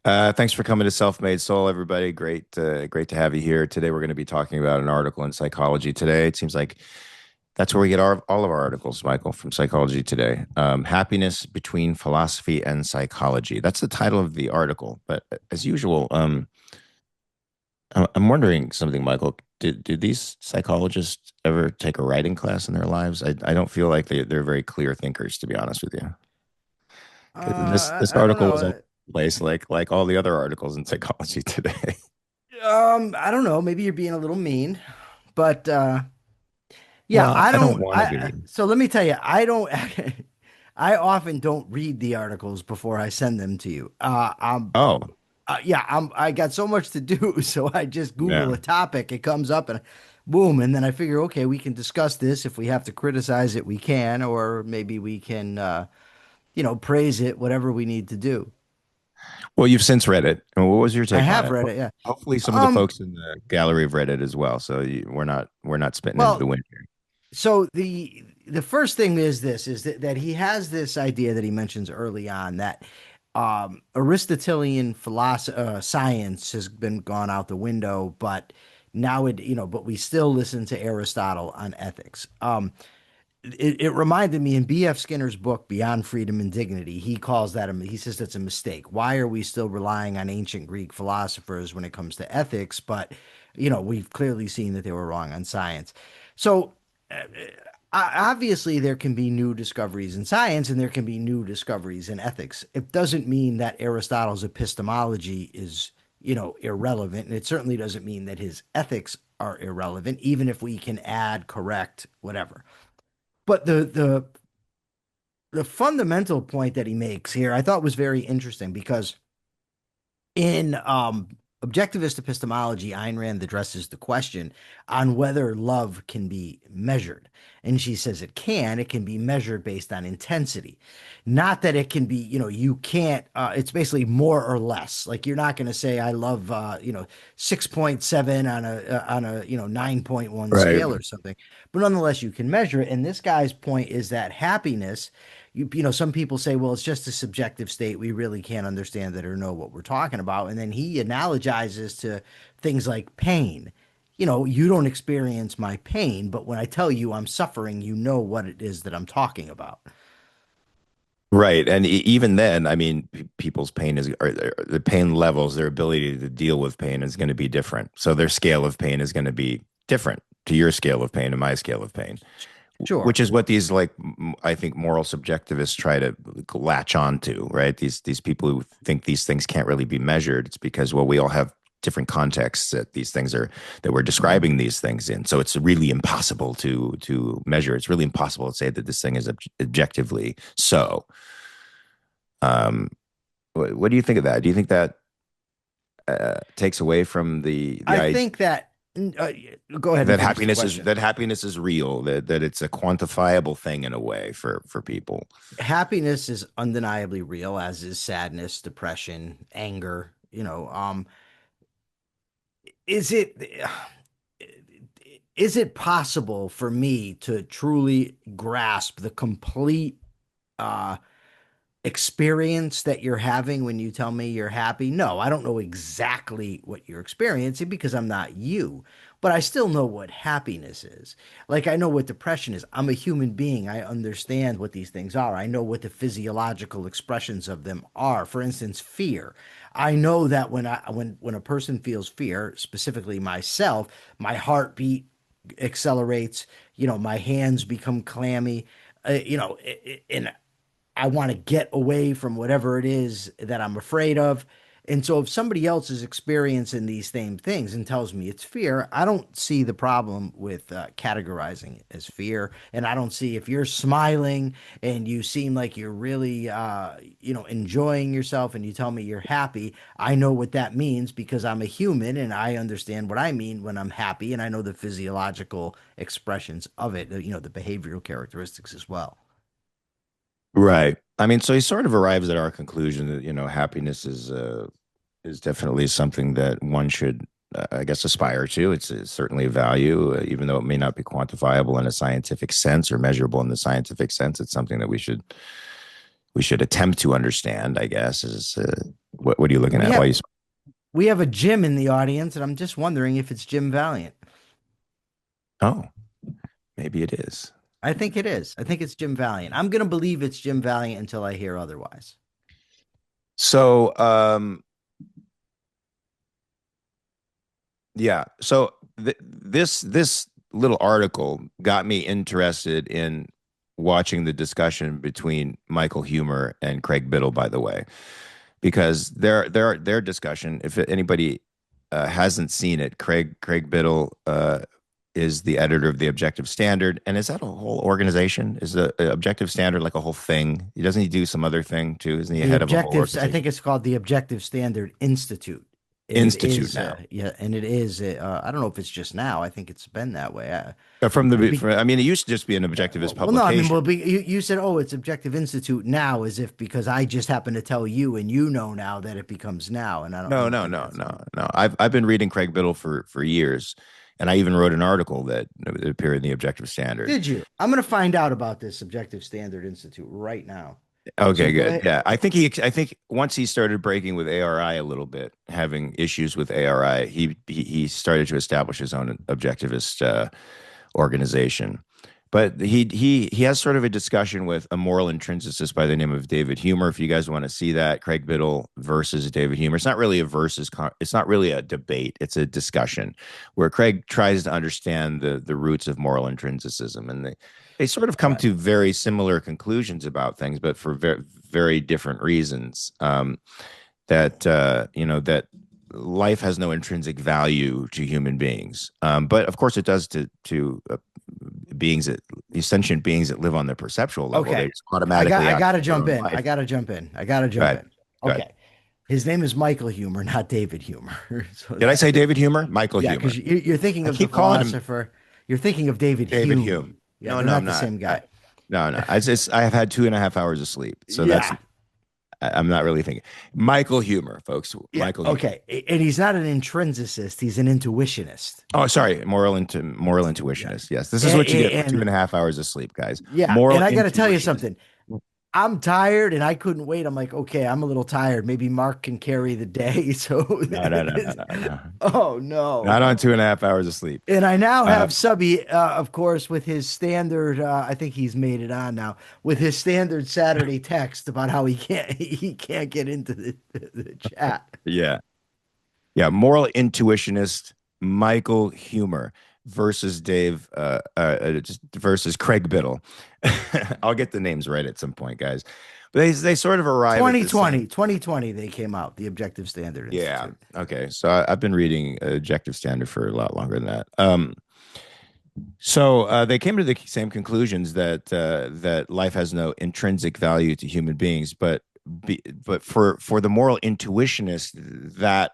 Thanks for coming to Self-Made Soul, everybody. Great to have you here. Today, we're going to be talking about an article in Psychology Today. It seems like that's where we get all of our articles, Michael, from Psychology Today. Happiness between philosophy and psychology. That's the title of the article. But as usual, I'm wondering something, Michael. Did these psychologists ever take a writing class in their lives? I don't feel like they're very clear thinkers, to be honest with you. 'Cause this I don't article know. was all over the place, like all the other articles in Psychology Today. I don't know. Maybe you're being a little mean, but yeah, Well, I I don't don't. want to be. So let me tell you, I don't. I often don't read the articles before I send them to you. Oh, Yeah, I got so much to do, so I just Google yeah. a topic, it comes up, and boom, and then I figure, okay, we can discuss this. If we have to criticize it, we can, or maybe we can, praise it, whatever we need to do. Well, you've since read it. And what was your I take on have it? read it, yeah. Hopefully, some of the Um, folks in the gallery have read it as well. So we're not spitting into the well, wind here. so the first thing is this is that he has this idea that he mentions early on that Aristotelian philosophy science has been gone out the window, but now but we still listen to Aristotle on ethics. It reminded me in B.F. Skinner's book Beyond Freedom and Dignity, he calls that he says that's a mistake. Why are we still relying on ancient Greek philosophers when it comes to ethics? But we've clearly seen that they were wrong on science. So uh, obviously there can be new discoveries in science and there can be new discoveries in ethics. It doesn't mean that Aristotle's epistemology is, irrelevant, and it certainly doesn't mean that his ethics are irrelevant, even if we can add, correct, whatever. But the fundamental point that he makes here, I thought was very interesting because in objectivist epistemology, Ayn Rand addresses the question on whether love can be measured. And she says it can. It can be measured based on intensity. Not that it can be, you can't, it's basically more or less. Like you're not going to say, I love, 6.7 on a 9.1 Right. scale or something. But nonetheless, you can measure it. And this guy's point is that happiness some people say, well, it's just a subjective state. We really can't understand it or know what we're talking about. And then he analogizes to things like pain. You don't experience my pain, but when I tell you I'm suffering, you know what it is that I'm talking about. Right. And even then, I mean, people's pain is, or the pain levels, their ability to deal with pain is going to be different. So their scale of pain is going to be different to your scale of pain and my scale of pain, which Sure. is what these, like, I think moral subjectivists try to latch on to, right? These people who think these things can't really be measured. It's because, well, we all have different contexts that these things are, that we're describing these things in. So it's really impossible to measure. It's really impossible to say that this thing is objectively so. Um, what do you think of that? Do you think that takes away from the I idea think that, uh, go ahead and that finish the happiness is question. that happiness is real, that it's a quantifiable thing in a way for people? Happiness is undeniably real, as is sadness, depression, anger. Is it is it possible for me to truly grasp the complete uh experience that you're having when you tell me you're happy? No, I don't know exactly what you're experiencing because I'm not you, but I still know what happiness is. Like I know what depression is. I'm a human being. I understand what these things are. I know what the physiological expressions of them are. For instance, fear. I know that when a person feels fear, specifically myself, my heartbeat accelerates, my hands become clammy, and I want to get away from whatever it is that I'm afraid of. And so if somebody else is experiencing these same things and tells me it's fear, I don't see the problem with categorizing it as fear. And I don't see if you're smiling and you seem like you're really, enjoying yourself and you tell me you're happy, I know what that means because I'm a human and I understand what I mean when I'm happy. And I know the physiological expressions of it, the behavioral characteristics as well. Right. I mean, so he sort of arrives at our conclusion that happiness is definitely something that one should, I guess, aspire to. It's certainly a value, even though it may not be quantifiable in a scientific sense or measurable in the scientific sense. It's something that we should attempt to understand, I guess. Is What are you looking We at? Why have you? we have a Jim in the audience, and I'm just wondering if it's Jim Valiant. Oh, maybe it is. I think it is. I think it's Jim Valiant. I'm gonna believe it's Jim Valiant until I hear otherwise. So, yeah. So this little article got me interested in watching the discussion between Michael Humer and Craig Biddle, by the way, because their discussion, if anybody hasn't seen it, Craig Biddle is the editor of the Objective Standard, and is that a whole organization? Is the Objective Standard like a whole thing? He doesn't he do some other thing too? Isn't he The head of a whole objectives, I organization? think it's called the Objective Standard Institute. And it Institute is, now. yeah, and it is, I don't know if it's just now. I think it's been that way. I mean, it used to just be an Yeah, objectivist no, I mean, publication. you said, oh, it's Objective Institute now, as if because I just happened to tell you and you know now that it becomes now. And I No, don't no, think no, that's no, no. I've been reading Craig Biddle for years, and I even wrote an article that appeared in the Objective Standard. Did you? I'm going to find out about this Objective Standard Institute right now. So Okay, go good. ahead. Yeah, I think once he started breaking with ARI a little bit, having issues with ARI, he started to establish his own objectivist organization. But he has sort of a discussion with a moral intrinsicist by the name of David Humer. If you guys want to see that, Craig Biddle versus David Humer. It's not really a versus. It's not really a debate. It's a discussion where Craig tries to understand the roots of moral intrinsicism, and they sort of come Right. to very similar conclusions about things, but for very different reasons. That that life has no intrinsic value to human beings, but of course it does to beings that these sentient beings that live on the perceptual level. They Okay. just automatically I act gotta on their jump own in. I life. gotta jump in. I gotta Go jump ahead. in. Go ahead. Okay. His name is Michael Humer, not David Humer. So Did I say David Humer? Michael yeah, because Humer. you're thinking I of the keep calling him philosopher. You're thinking of David David Hume. Hume. Yeah, No, they're no, I'm not the not. same guy. No. I have had 2.5 hours of sleep, so that's Yeah. I'm not really thinking. Michael Humer, folks. Yeah. Michael Humer. Okay. And he's not an intrinsicist. He's an intuitionist. Oh, sorry, moral Yeah. intuitionist. Yes, this is And, what you get for two and and a half hours of sleep, guys. yeah. Moral And I got to tell you intuitionist. something. I'm tired and I couldn't wait. I'm like, okay, I'm a little tired. Maybe Mark can carry the day. So, No, no, no, no, no, no. oh no. Not on 2.5 hours of sleep. And I now Uh, have Subby, of course, with his standard. I think he's made it on now with his standard Saturday text about how he can't get into the chat. yeah, yeah. Moral intuitionist Michael Humer versus just versus Craig Biddle. I'll get the names right at some point, guys. But they sort of arrive at the same. 2020, they came out, the Objective Standard Yeah. Institute. Okay. So I've been reading Objective Standard for a lot longer than that. So they came to the same conclusions that life has no intrinsic value to human beings, but for the moral intuitionist, that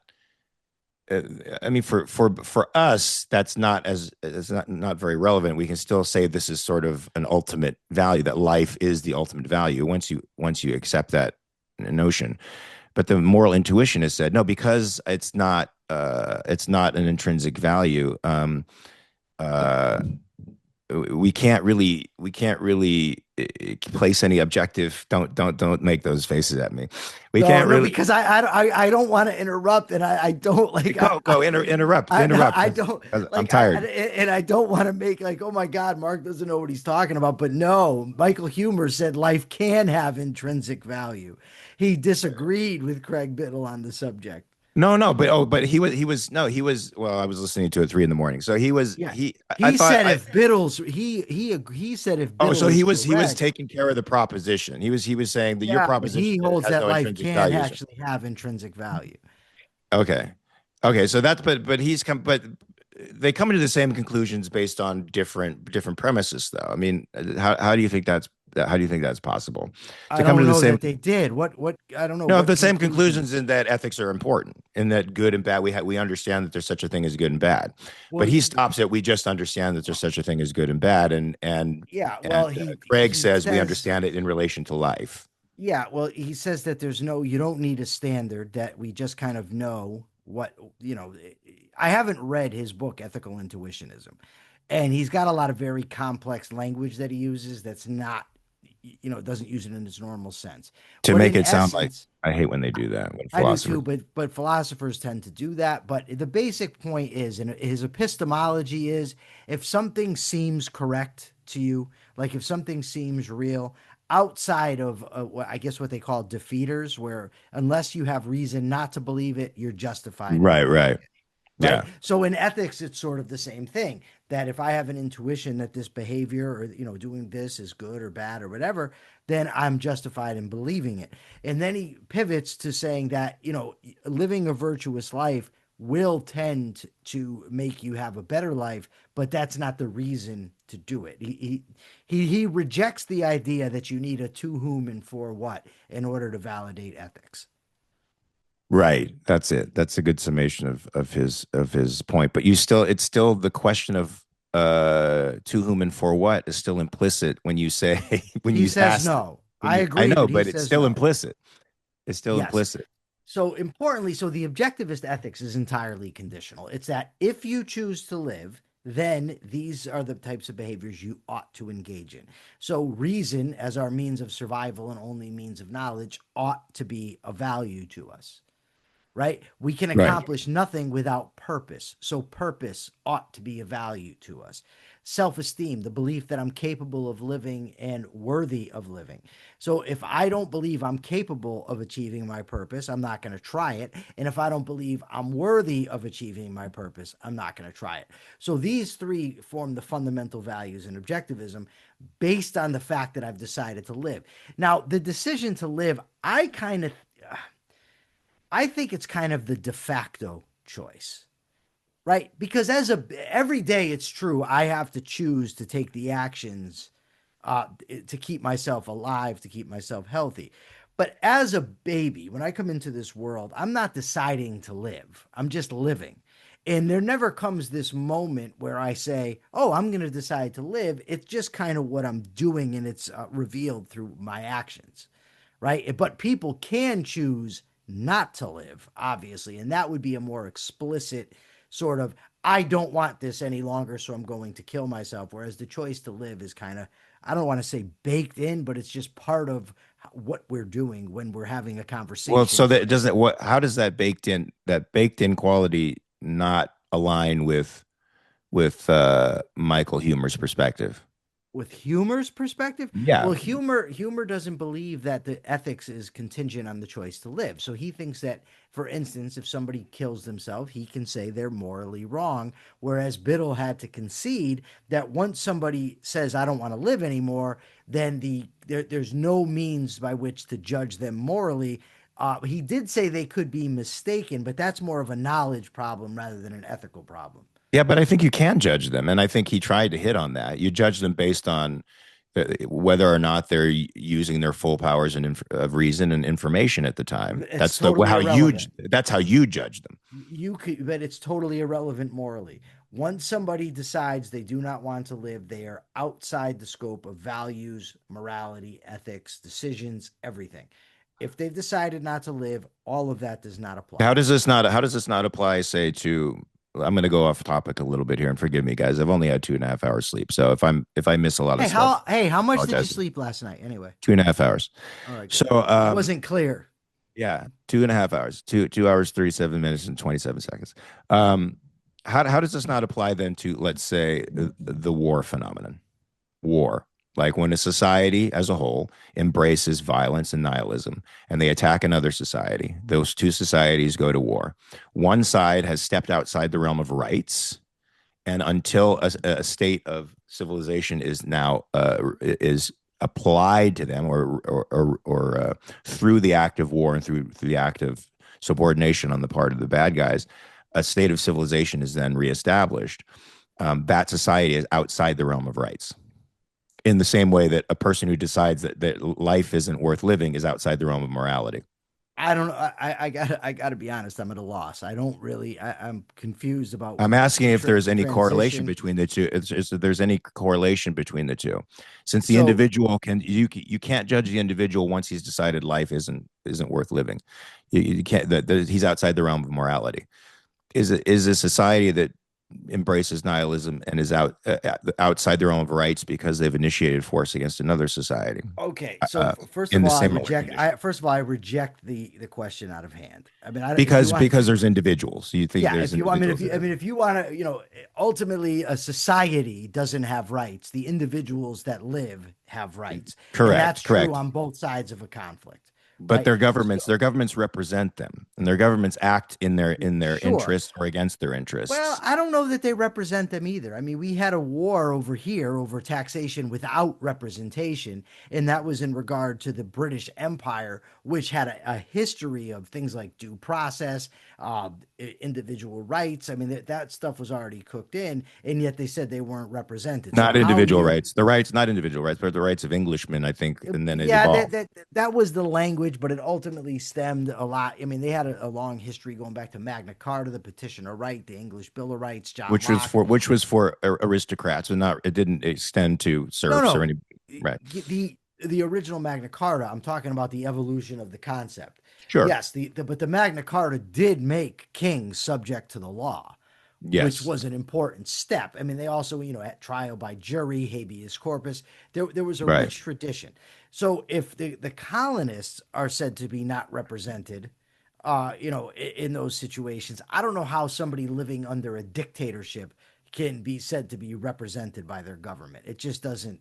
uh, I mean, for us, that's not as it's not very relevant. We can still say this is sort of an ultimate value, that life is the ultimate value once you accept that notion. But the moral intuitionist said no, because it's not an intrinsic value. Uh, we can't really place any objective. Don't make those faces at me. We No, can't no, really because I don't want to interrupt, and I don't like interrupt. I don't I'm like tired. and I don't want to make like, oh my God, Mark doesn't know what he's talking about. But no, Michael Humer said life can have intrinsic value. He disagreed with Craig Biddle on the subject. No, but he was. Well, I was listening to it 3 in the morning. So he was Yeah. he. I He thought said I. if Biddle's he said if Oh, Biddle so is he was correct, taking care of the proposition. He was saying that your yeah, he proposition holds has that no life intrinsic can value. actually have intrinsic value. Okay. Okay. So that's but they come to the same conclusions based on different premises though. I mean, how do you think that's possible I to come to don't the know same that they did. What I don't know no, what the same conclusion. conclusions in that ethics are important, in that good and bad we understand that there's such a thing as good and bad. But Well, he stops at we just understand that there's such a thing as good and bad, yeah, and well, Craig he says we says, understand it in relation to life. yeah, well, he says that you don't need a standard, that we just kind of know what, you know. I haven't read his book, Ethical Intuitionism, and he's got a lot of very complex language that he uses that's not it doesn't use it in its normal sense. To But make in it sound like, essence, I hate when they do that, when I do philosophers. too, but philosophers tend to do that. But the basic point is, and his epistemology is, if something seems correct to you, like if something seems real, outside of I guess what they call defeaters, where unless you have reason not to believe it, you're justified in Right, believing right. it. Right. Yeah. So in ethics, it's sort of the same thing that if I have an intuition that this behavior or, doing this is good or bad or whatever, then I'm justified in believing it. And then he pivots to saying that, living a virtuous life will tend to make you have a better life, but that's not the reason to do it. He rejects the idea that you need a to whom and for what in order to validate ethics. Right. That's it. That's a good summation of his point. But it's still the question of to whom and for what is still implicit when you say when He you says ask no. when I you I agree, know, but he but it's says still no. implicit. It's still Yes. implicit. So importantly, so the objectivist ethics is entirely conditional. It's that if you choose to live, then these are the types of behaviors you ought to engage in. So reason as our means of survival and only means of knowledge ought to be of value to us, right? We can Right. accomplish nothing without purpose. So purpose ought to be of value to us. Self esteem, the belief that I'm capable of living and worthy of living. So if I don't believe I'm capable of achieving my purpose, I'm not going to try it. And if I don't believe I'm worthy of achieving my purpose, I'm not going to try it. So these three form the fundamental values in objectivism based on the fact that I've decided to live. Now, the decision to live, I think it's kind of the de facto choice, right? Because every day it's true, I have to choose to take the actions to keep myself alive, to keep myself healthy. But as a baby, when I come into this world, I'm not deciding to live. I'm just living. And there never comes this moment where I say, oh, I'm going to decide to live. It's just kind of what I'm doing, and it's revealed through my actions, right? But people can choose not to live, obviously, and that would be a more explicit sort of, I don't want this any longer, so I'm going to kill myself. Whereas the choice to live is kind of, I don't want to say baked in, but it's just part of what we're doing when we're having a Well, conversation. so that does that what how does that baked in quality not align with Michael Humer's perspective? With humor's perspective, Yeah. well, humor doesn't believe that the ethics is contingent on the choice to live. So he thinks that, for instance, if somebody kills themselves, he can say they're morally wrong, whereas Biddle had to concede that once somebody says I don't want to live anymore, then there's no means by which to judge them morally. He did say they could be mistaken, but that's more of a knowledge problem rather than an ethical problem. Yeah, but I think you can judge them, and I think he tried to hit on that. You judge them based on whether or not they're using their full powers of reason and information at the time. It's totally irrelevant. That's how you judge them. You could, but it's totally irrelevant morally. Once somebody decides they do not want to live, they are outside the scope of values, morality, ethics, decisions, everything. If they've decided not to live, all of that does not apply. How does this not apply, say, to I'm going to go off topic a little bit here, and forgive me, guys. I've only had 2.5 hours sleep, so if I miss a lot of stuff, How I much did you apologize. sleep last night? Anyway, 2.5 hours. all right, So good. I wasn't clear. yeah, 2.5 hours, 2 hours, 37 minutes, and 27 seconds. Um, how does this not apply then to, let's say, the war phenomenon? War, like when a society as a whole embraces violence and nihilism, and they attack another society, those two societies go to war. One side has stepped outside the realm of rights, and until a state of civilization is applied to them, or through the act of war and through the act of subordination on the part of the bad guys, a state of civilization is then reestablished. That society is outside the realm of rights. In the same way that a person who decides that life isn't worth living is outside the realm of morality. I don't know. I gotta be honest. I'm at a loss. I don't really. I'm confused about I'm asking if there's the any correlation transition. between the two. If there's any correlation between the two, since the So individual you can't judge the individual once he's decided life isn't worth living. You can't. He's outside the realm of morality. Is a society that embraces nihilism and is outside their own rights because they've initiated force against another society Okay, uh, so uh, first in of the all, I similar reject. condition. First of all, I reject the question out of hand. I mean, if you want, Because there's individuals. You think yeah, there's if you, I mean, individuals that have. if you want to, ultimately, a society doesn't have rights. The individuals that live have rights, and that's true Correct. on both sides of a conflict, But right? So, their governments represent them, and their governments act in their sure. interests or against their Well, interests. I don't know that they represent them either. I mean, we had a war over here over taxation without representation, and that was in regard to the British Empire, which had a history of things like due process, uh, individual rights. I mean, that stuff was already cooked in, and yet they said they weren't represented. So Not how individual you rights. The rights, not individual rights, but the rights of Englishmen, I think, and then it yeah, evolved. that was the language, but it ultimately stemmed a lot. I mean, they had a long history going back to Magna Carta, the Petition of Right, the English Bill of Rights, John Locke. Which was for aristocrats, and not it didn't extend to No, serfs or no, any. Right. the original Magna Carta. I'm talking about the evolution of the concept. Sure. Yes, but the Magna Carta did make kings subject to the law, which Yes. was an important step. I mean, they also, at trial by jury, habeas corpus, there was a Right. rich tradition. So if the colonists are said to be not represented, in those situations, I don't know how somebody living under a dictatorship can be said to be represented by their government. It doesn't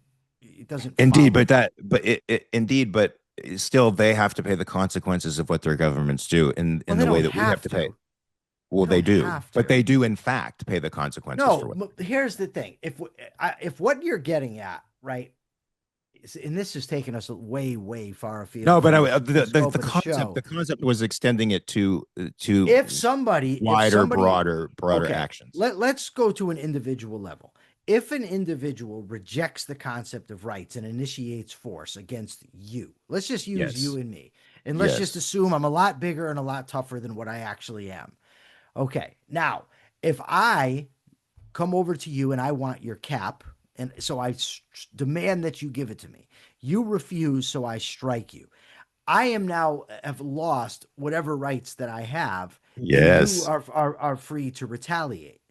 Indeed, follow. but indeed, but still, they have to pay the consequences of what their governments do Well, in they the way don't that we have have to pay. to. Well, They they don't do, have but to. they do in fact pay the consequences for No, what. here's the thing. If what you're getting at, right, and this is taking us way, way far afield No, but from the the scope of the concept show. was extending it to If wider, somebody, broader okay, actions. let's go to an individual level. If an individual rejects the concept of rights and initiates force against you, let's just use you Yes. and me, and let's just Yes. assume I'm a lot bigger and a lot tougher than what I actually am. Okay, now if I come over to you and I want your cap, and so I demand that you give it to me. You refuse, so I strike you. I am now have lost whatever rights that I have, and you Yes. are free to retaliate,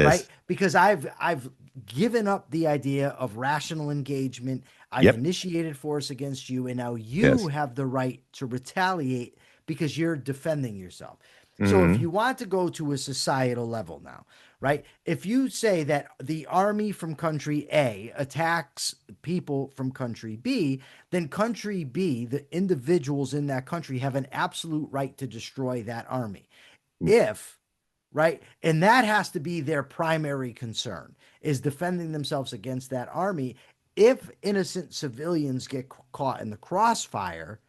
right? Yes. Because I've given up the idea of rational engagement. I've Yep. initiated force against you, and now you Yes. have the right to retaliate because you're defending yourself. So if Hmm. you want to go to a societal level now, right? If you say that the army from country A attacks people from country B, then country B, the individuals in that country have an absolute right to destroy that army. If right? And that has to be their primary concern is defending themselves against that army. If innocent civilians get caught in the crossfire,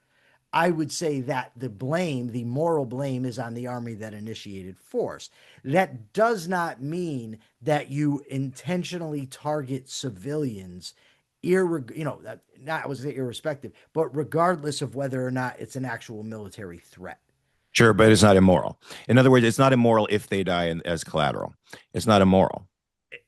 I would say that the blame, the moral blame, is on the army that initiated force. That does not mean that you intentionally target civilians, not I was irrespective, but regardless of whether or not it's an actual military threat, Sure, but it's right? not immoral. In other words, it's not immoral if they die as collateral. It's not immoral.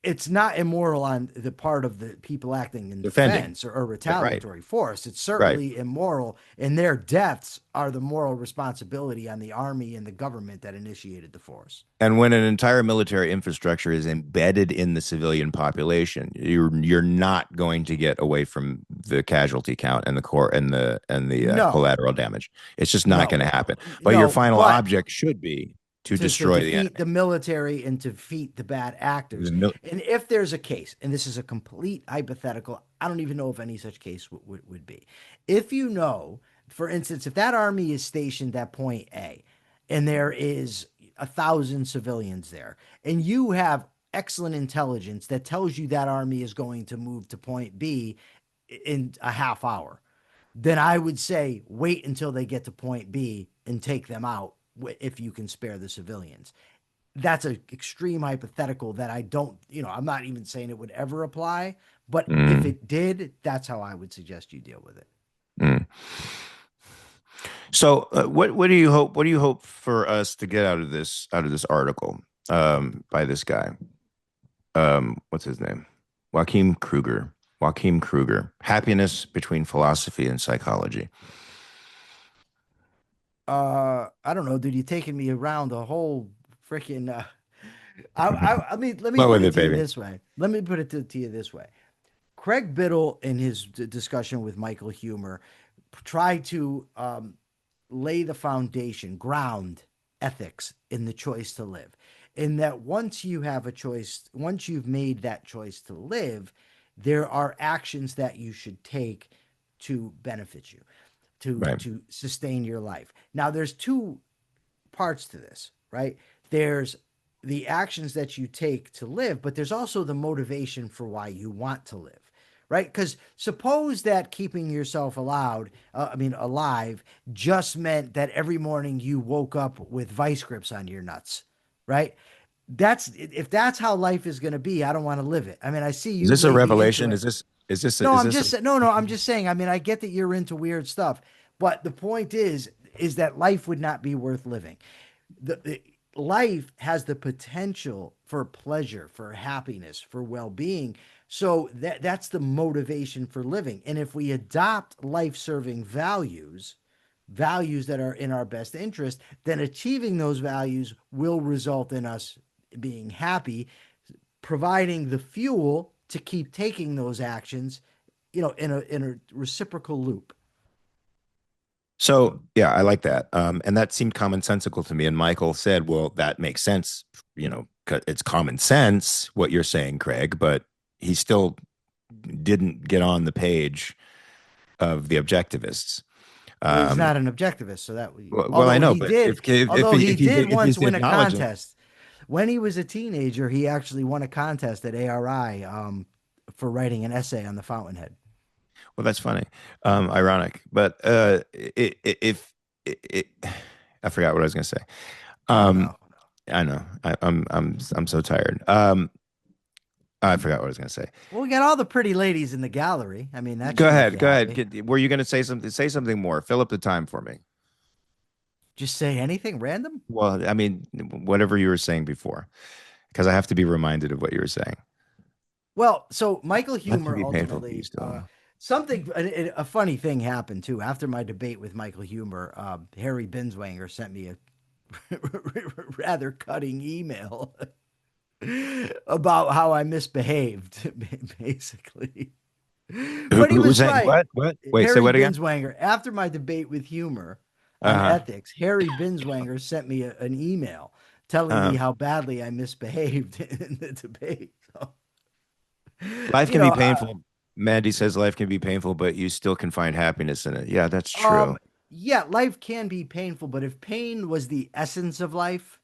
It's not immoral on the part of the people acting in Defending. defense or Right. retaliatory force. It's Right. certainly immoral, and their deaths are the moral responsibility on the army and the government that initiated the force. And when an entire military infrastructure is embedded in the civilian population, you're not going to get away from the casualty count and the core and the No, collateral damage. It's just not going no, to happen. But your no, final but object should be to to destroy the defeat enemy. the military and to defeat the bad actors. And if there's a case, and this is a complete hypothetical, I don't even know if any such case would be. If you know, for instance, if that army is stationed at point A and there is 1,000 civilians there, and you have excellent intelligence that tells you that army is going to move to point B in a half hour, then I would say wait until they get to point B and take them out if you can spare the civilians. That's an extreme hypothetical that I don't, I'm not even saying it would ever apply, but if Mm, it did, that's how I would suggest you deal with it. mm. So, what do you hope for us to get out of this article by this guy? What's his name? Joachim Kruger. Joachim Kruger. Happiness between philosophy and psychology. I don't know, dude. You taking me around the whole freaking Let me Flow put with it it, to you baby. this way. Let me put it to you this way. Craig Biddle, in his discussion with Michael Humer, tried to lay the foundation, ground ethics in the choice to live. In that once you have a choice, once you've made that choice to live, there are actions that you should take to benefit you, Right. to sustain your life. Now, there's two parts to this, right? There's the actions that you take to live, but there's also the motivation for why you want to live, right? Because suppose that keeping yourself alive, just meant that every morning you woke up with vice grips on your nuts, right? That's if that's how life is going to be. I don't want to live it. I mean, I see Is you this a may be into revelation? it. No, Is I'm this a just no, no. I'm just saying. I mean, I get that you're into weird stuff, but the point is that life would not be worth living. The life has the potential for pleasure, for happiness, for well-being. So that's the motivation for living. And if we adopt life-serving values, values that are in our best interest, then achieving those values will result in us being happy, providing the fuel to keep taking those actions, in a reciprocal loop. So yeah, I like that. And that seemed commonsensical to me. And Michael said, well, that makes sense. It's common sense what you're saying, Craig, but he still didn't get on the page of the objectivists. Well, he's Um, not an objectivist, so that well, I although know, he but did, if once he's win a acknowledging, contest. When he was a teenager, he actually won a contest at ARI for writing an essay on the Fountainhead. well, that's funny, ironic, but if it, I forgot what I was going to say. Oh Um, no. I know. I'm so tired. I forgot what I was going to say. Well, we got all the pretty ladies in the gallery. I mean, that Go should make ahead. you Go ahead. happy. Were you going to say something? Say something more. Fill up the time for me. Just say anything random. Well, I mean, whatever you were saying before, because I have to be reminded of what you were saying. Well, so Michael Life can Humer be painful, but you ultimately, still. a funny thing happened too. After my debate with Michael Humer, Harry Binswanger sent me a rather cutting email about how I misbehaved, basically. But he Who was was saying right. what? What? Wait, say Harry what again? Binswanger, after my debate with Humor on Uh ethics, Harry Binswanger sent me an email telling huh. me how badly I misbehaved in the debate. So, Life you can be know, painful. Mandy says life can be painful, but you still can find happiness in it. Yeah, that's um, true. yeah, life can be painful, but if pain was the essence of life,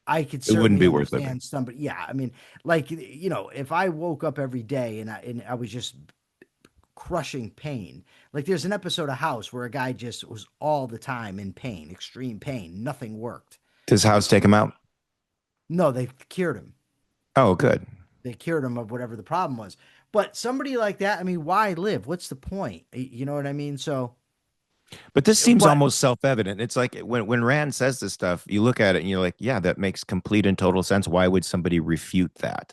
I could It wouldn't certainly be worth living. understand somebody. Yeah, I mean, like if I woke up every day and I was just crushing pain. Like there's an episode of House where a guy just was all the time in pain, extreme pain. Nothing worked. Does House take him out? No, they cured him. Oh, good. They cured him of whatever the problem was. But somebody like that, I mean, why live? What's the point? You know what I mean? So But this seems what? almost self-evident. It's like when Rand says this stuff, you look at it and you're like, yeah, that makes complete and total sense. Why would somebody refute that?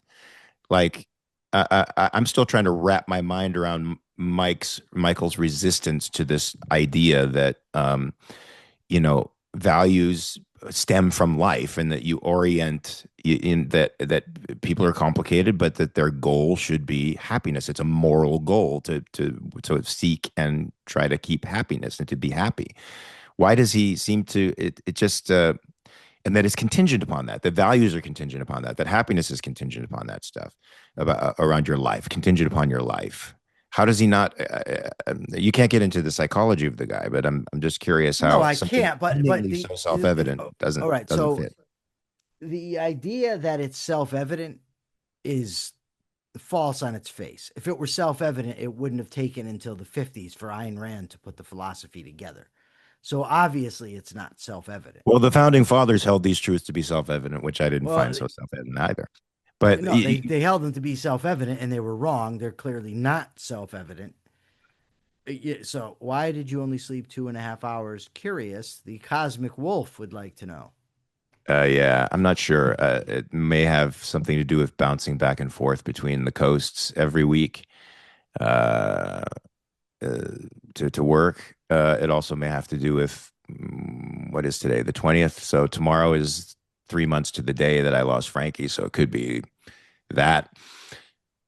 Like, I'm still trying to wrap my mind around Michael's resistance to this idea that values stem from life and that you orient in that people are complicated, but that their goal should be happiness. It's a moral goal to seek and try to keep happiness and to be happy. Why does he seem to it just and that it's contingent upon that. The values are contingent upon that. That happiness is contingent upon that stuff about around your life, contingent upon your life. How does he not? You can't get into the psychology of the guy, but I'm just curious No, how I something can't. But seemingly the so self evident all right. doesn't So fit. the idea that it's self evident is false on its face. If it were self evident, it wouldn't have taken until the 50s for Ayn Rand to put the philosophy together. So obviously, it's not self evident. Well, the founding fathers held these truths to be self evident, which I didn't find Well, so self evident either. But no, they held them to be self evident and they were wrong. They're clearly not self evident. So, why did you only sleep 2.5 hours? Curious. The cosmic wolf would like to know. yeah, I'm not sure. It may have something to do with bouncing back and forth between the coasts every week. Uh, uh, to work. It also may have to do with what is today, the 20th. So tomorrow is 3 months to the day that I lost Frankie. So it could be that.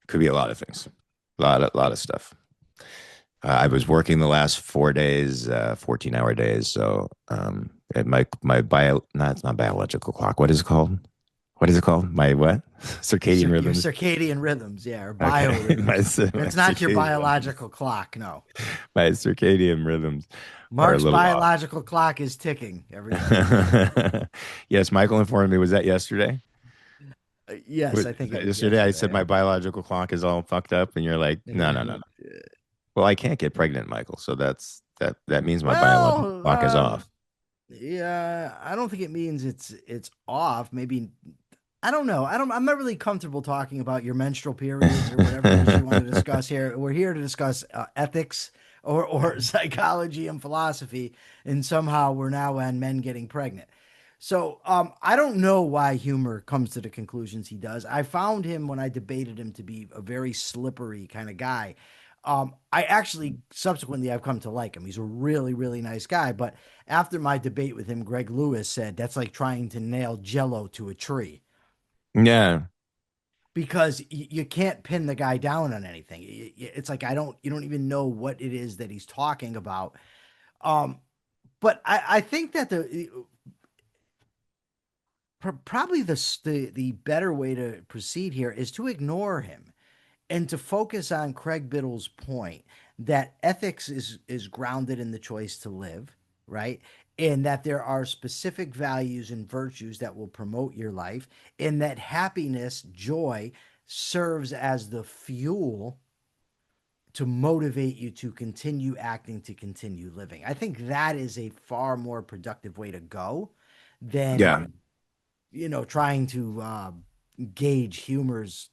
Could be a lot of things. A lot of stuff. I was working the last 4 days, 14-hour days. So my bio, no, it's not biological clock. What is it called? What is it called? My what? Circadian Your rhythms. circadian rhythms, yeah, or Okay, my, biorhythms. my That's not your circadian biological clock, no. my circadian rhythms are a Mark's little off. biological clock is ticking, everybody. Yes, Michael informed me. Was that yesterday? Yes, I Was think it that was yesterday? I said yesterday. my biological clock is all fucked up, and you're like, no, no, no, no. Well, I can't get pregnant, Michael. So that means my biological Well, clock is off. yeah, I don't think it means it's off. Maybe I don't know. I'm not really comfortable talking about your menstrual periods or whatever it is you want to discuss here. We're here to discuss ethics or psychology and philosophy, and somehow we're now on men getting pregnant. So I don't know why humor comes to the conclusions he does. I found him when I debated him to be a very slippery kind of guy. I actually subsequently I've come to like him. He's a really, really nice guy. But after my debate with him, Greg Lewis said that's like trying to nail Jello to a tree Yeah, because you can't pin the guy down on anything. It's like you don't even know what it is that he's talking about. Um, but I think that probably the better way to proceed here is to ignore him and to focus on Craig Biddle's point that ethics is grounded in the choice to live, right? And that there are specific values and virtues that will promote your life, and that happiness, joy, serves as the fuel to motivate you to continue acting, to continue living. I think that is a far more productive way to go than yeah. trying to gauge humor's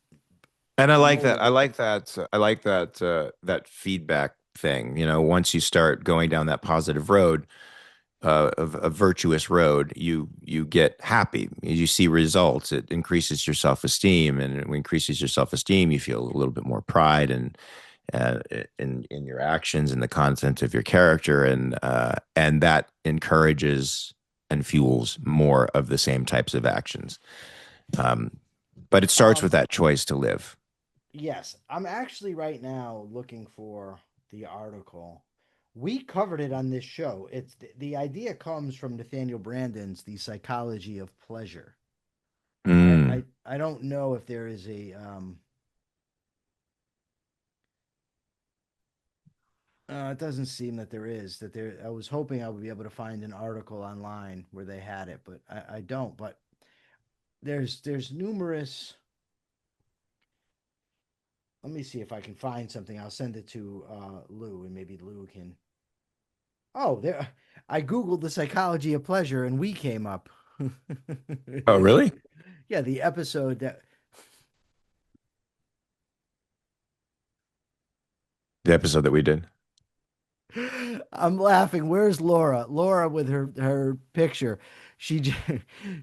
And I like that. I motive. like that. I like that. That feedback thing. Once you start going down that positive road, of a virtuous road, you get happy. You see results. It increases your self esteem, and it increases your self esteem. You feel a little bit more pride uh, in your actions and the content of your character, and that encourages and fuels more of the same types of actions. Um, but it starts with Um, that choice to live. yes, I'm actually right now looking for the article. We covered it on this show. It's the idea comes from Nathaniel Brandon's The Psychology of Pleasure. Mm. I don't know if there is it doesn't seem that there is that there. I was hoping I would be able to find an article online where they had it, but I don't. But there's numerous. Let me see if I can find something. I'll send it to Lou, and maybe Lou can. Oh, there. I googled the psychology of pleasure, and we came up. Oh, really? Yeah, the episode that The episode that we did. I'm laughing. Where's Laura? Laura with her picture. She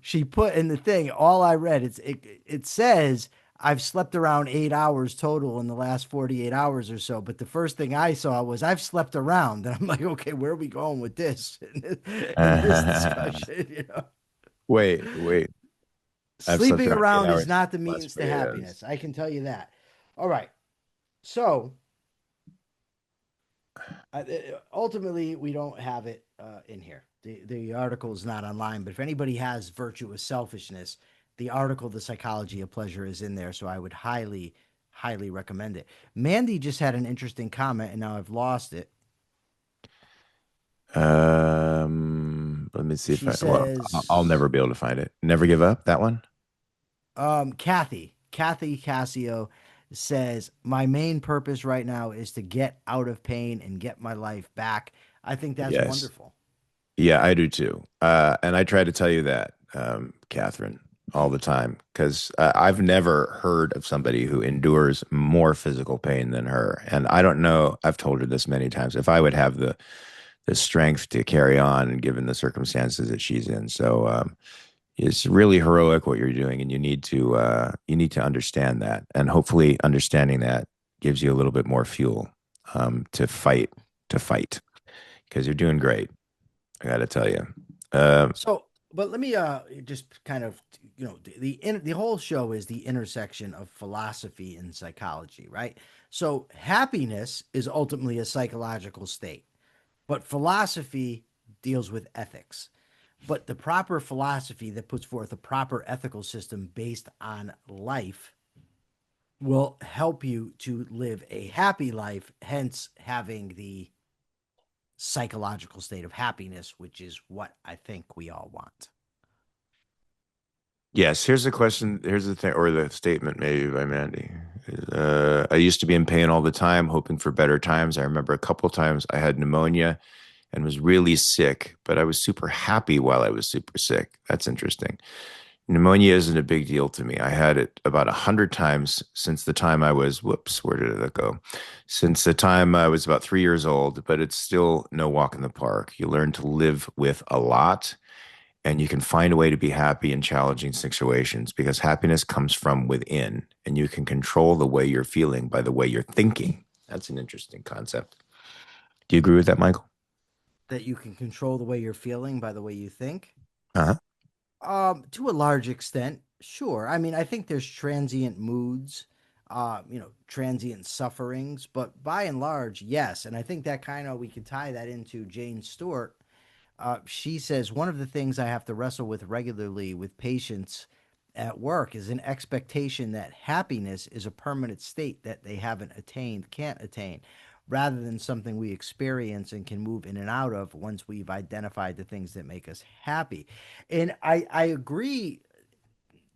she put in the thing. All I read it says I've slept around 8 hours total in the last 48 hours or so. But the first thing I saw was I've slept around, and I'm like, okay, where are we going with this in this discussion? Wait. I've slept Sleeping around eight around is hours not the the last means to 48 hours. happiness. I can tell you that. All right. So uh, ultimately, we don't have it in here. The article is not online, but if anybody has virtuous selfishness, the article, The Psychology of Pleasure, is in there. So I would highly, highly recommend it. Mandy just had an interesting comment, and now I've lost it. Let me see if She well, I'll says, never be able to find it. Never give up. That one. Kathy Cassio says, my main purpose right now is to get out of pain and get my life back. I think that's Yes. wonderful. Yeah, I do too. And I try to tell you that, Catherine, all the time, because I've never heard of somebody who endures more physical pain than her. And I don't know, I've told her this many times, if I would have the strength to carry on given the circumstances that she's in. So it's really heroic what you're doing, and you need to understand that. And hopefully understanding that gives you a little bit more fuel to fight because you're doing great. I got to tell you. Uh, So But let me just kind of, the whole show is the intersection of philosophy and psychology, right? So happiness is ultimately a psychological state, but philosophy deals with ethics. But the proper philosophy that puts forth a proper ethical system based on life will help you to live a happy life, hence having the psychological state of happiness, which is what I think we all want. Yes, here's the question. Here's the thing, or the statement maybe by Mandy. I used to be in pain all the time, hoping for better times. I remember a couple times I had pneumonia and was really sick, but I was super happy while I was super sick. That's interesting. Pneumonia isn't a big deal to me. I had it about 100 times since the time I was, whoops, where did it go? Since the time I was about 3 years old, but it's still no walk in the park. You learn to live with a lot and you can find a way to be happy in challenging situations because happiness comes from within and you can control the way you're feeling by the way you're thinking. That's an interesting concept. Do you agree with that, Michael? That you can control the way you're feeling by the way you think. Uh-huh. To a large extent, sure. I mean, I think there's transient moods, transient sufferings, but by and large, yes. And I think that kind of we could tie that into Jane Stewart. She says one of the things I have to wrestle with regularly with patients at work is an expectation that happiness is a permanent state that they haven't attained, can't attain, rather than something we experience and can move in and out of once we've identified the things that make us happy. And I agree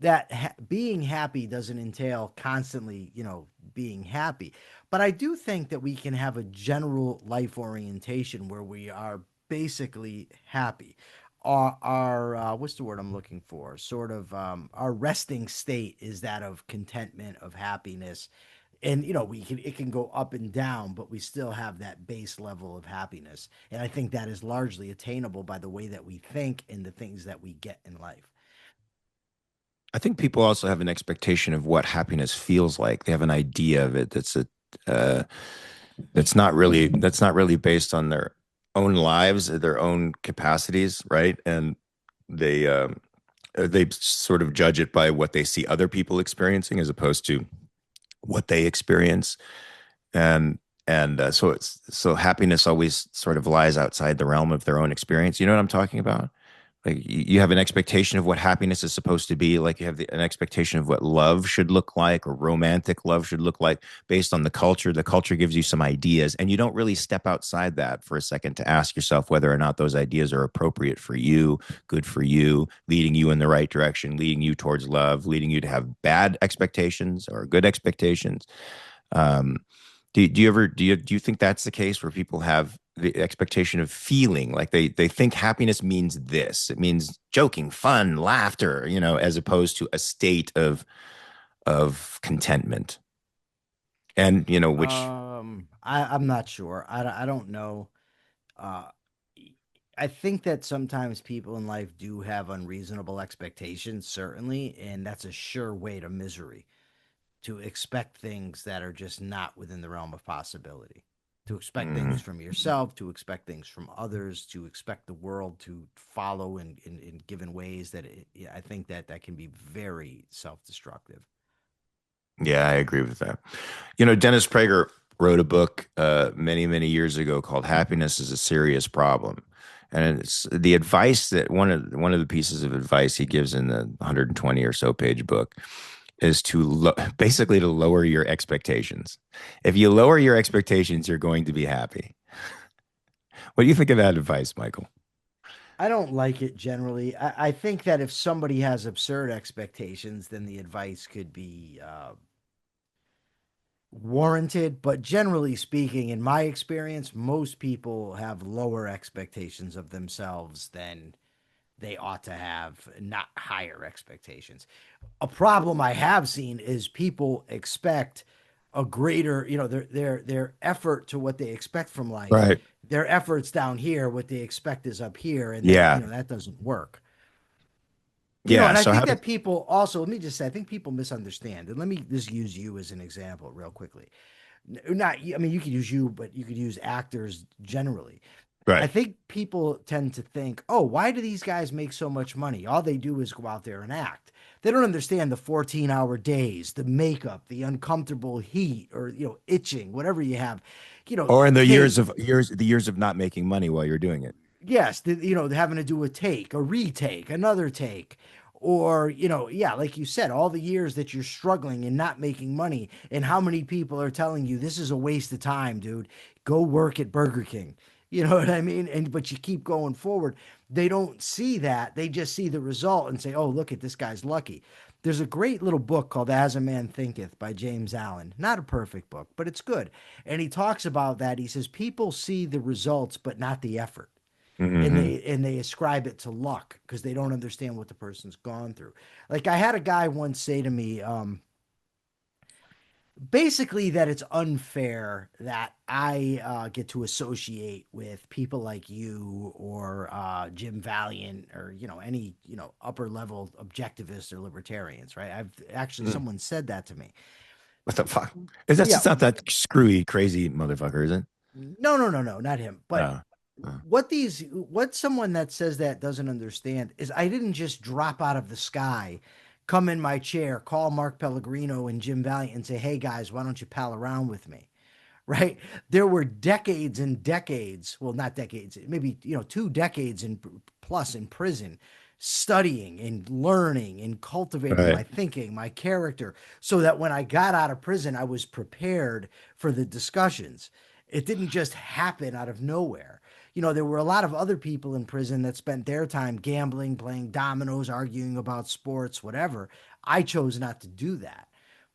that being happy doesn't entail constantly, being happy. But I do think that we can have a general life orientation where we are basically happy. Our what's the word I'm looking for? Sort of our resting state is that of contentment, of happiness. And it can go up and down, but we still have that base level of happiness. And I think that is largely attainable by the way that we think and the things that we get in life. I think people also have an expectation of what happiness feels like. They have an idea of it uh, that's not really based on their own lives, their own capacities, right? And they sort of judge it by what they see other people experiencing as opposed to what they experience. And so happiness always sort of lies outside the realm of their own experience. You know what I'm talking about? Like you have an expectation of what happiness is supposed to be. Like you have an expectation of what love should look like or romantic love should look like based on the culture. The culture gives you some ideas, and you don't really step outside that for a second to ask yourself whether or not those ideas are appropriate for you, good for you, leading you in the right direction, leading you towards love, leading you to have bad expectations or good expectations. Um, do you think that's the case where people have the expectation of feeling like they think happiness means this? It means joking, fun, laughter, as opposed to a state of contentment. And which I'm not sure. I don't know. Uh, I think that sometimes people in life do have unreasonable expectations, certainly, and that's a sure way to misery, to expect things that are just not within the realm of possibility. To expect things mm, from yourself, to expect things from others, to expect the world to follow in given ways that yeah, I think that that can be very self-destructive. yeah, I agree with that. Dennis Prager wrote a book many, many years ago called Happiness is a Serious Problem. And it's the advice that one of the pieces of advice he gives in the 120 or so page book is to basically to lower your expectations. If you lower your expectations, you're going to be happy. What do you think of that advice, Michael? I don't like it generally. I think that if somebody has absurd expectations, then the advice could be warranted. But generally speaking, in my experience, most people have lower expectations of themselves than they ought to have, not higher expectations. A problem I have seen is people expect a greater, their effort to what they expect from life. Right. Their efforts down here, what they expect is up here, and that Yeah. that doesn't work. Yeah. And I So think having that people also, let me just say, I think people misunderstand. And let me just use you as an example real quickly. Not, I mean, you could use you, but you could use actors generally. I Right. think people tend to think, oh, why do these guys make so much money? All they do is go out there and act. They don't understand the 14-hour days, the makeup, the uncomfortable heat, or itching, whatever you have. Or in the They years of not making money while you're doing it. yes, having to do a take, a retake, another take, or, yeah, like you said, all the years that you're struggling and not making money, and how many people are telling you this is a waste of time, dude. Go work at Burger King. You know what I mean? And but you keep going forward. They don't see that. They just see the result and say, "Oh, look at this guy's lucky." There's a great little book called As a Man Thinketh by James Allen. Not a perfect book, but it's good. And he talks about that. He says people see the results but not the effort, and Hmm. they ascribe it to luck because they don't understand what the person's gone through. Like I had a guy once say to me, basically that it's unfair that I get to associate with people like you or Jim Valiant or any upper level objectivists or libertarians, right? I've actually someone said that to me. What the fuck? Is that Yeah, it's not that screwy, crazy motherfucker, is it? no, no, no, no, not him. But Uh, uh, what someone that says that doesn't understand is I didn't just drop out of the sky, come in my chair, call Mark Pellegrino and Jim Valiant and say, "Hey guys, why don't you pal around with me?" Right? There were decades and decades, well, not decades, maybe 2 decades and plus in prison, studying and learning and cultivating right. my thinking, my character, so that when I got out of prison, I was prepared for the discussions. It didn't just happen out of nowhere. There were a lot of other people in prison that spent their time gambling, playing dominoes, arguing about sports, whatever. I chose not to do that.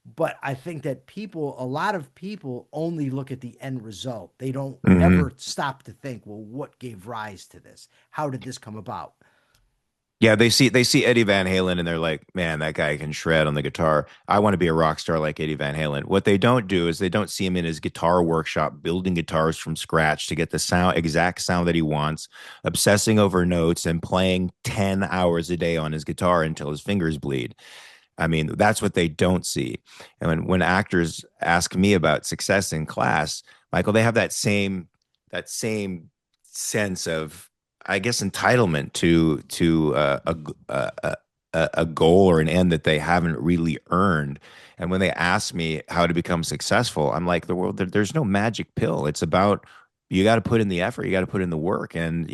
But I think that a lot of people only look at the end result. They don't Hmm. ever stop to think, well, what gave rise to this? How did this come about? Yeah, they see Eddie Van Halen and they're like, man, that guy can shred on the guitar. I want to be a rock star like Eddie Van Halen. What they don't do is they don't see him in his guitar workshop building guitars from scratch to get the exact sound that he wants, obsessing over notes and playing 10 hours a day on his guitar until his fingers bleed. I mean, that's what they don't see. And when actors ask me about success in class, Michael, they have that same sense of, I guess, entitlement to a goal or an end that they haven't really earned. And when they ask me how to become successful, I'm like, there's no magic pill. It's about you got to put in the effort, you got to put in the work, and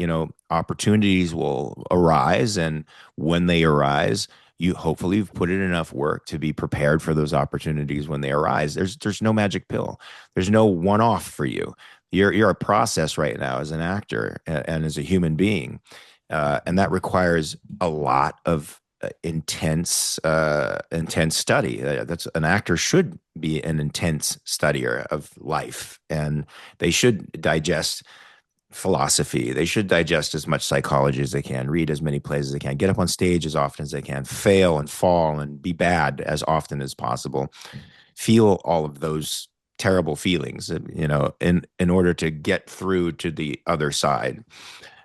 opportunities will arise, and when they arise, you hopefully you've put in enough work to be prepared for those opportunities when they arise. There's no magic pill. There's no one off for you. You're a process right now as an actor and as a human being, and that requires a lot of intense study. That's an actor should be an intense studier of life, and they should digest philosophy. They should digest as much psychology as they can, read as many plays as they can, get up on stage as often as they can, fail and fall and be bad as often as possible, feel all of those terrible feelings, in order to get through to the other side.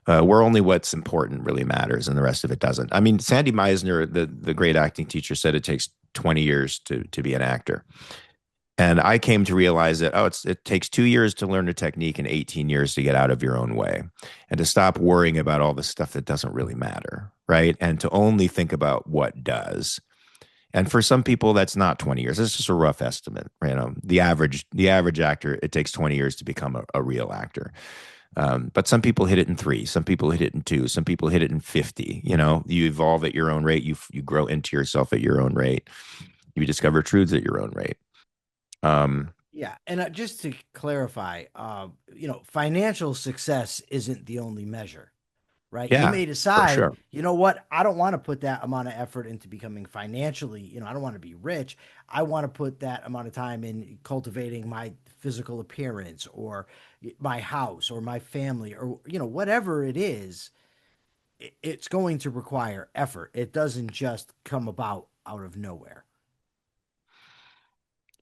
Where only what's important really matters and the rest of it doesn't. I mean, Sandy Meisner, the great acting teacher, said it takes 20 years to be an actor. And I came to realize that, it takes 2 years to learn a technique and 18 years to get out of your own way and to stop worrying about all the stuff that doesn't really matter. Right. And to only think about what does. And for some people, that's not 20 years. It's just a rough estimate. The average actor, it takes 20 years to become a real actor. But some people hit it in 3, some people hit it in 2, some people hit it in 50. You evolve at your own rate. You grow into yourself at your own rate. You discover truths at your own rate. Um, Yeah, and just to clarify, financial success isn't the only measure, right? You yeah, may for decide, sure. you know what, I don't want to put that amount of effort into becoming financially, I don't want to be rich. I want to put that amount of time in cultivating my physical appearance or my house or my family or, whatever it is, it's going to require effort. It doesn't just come about out of nowhere.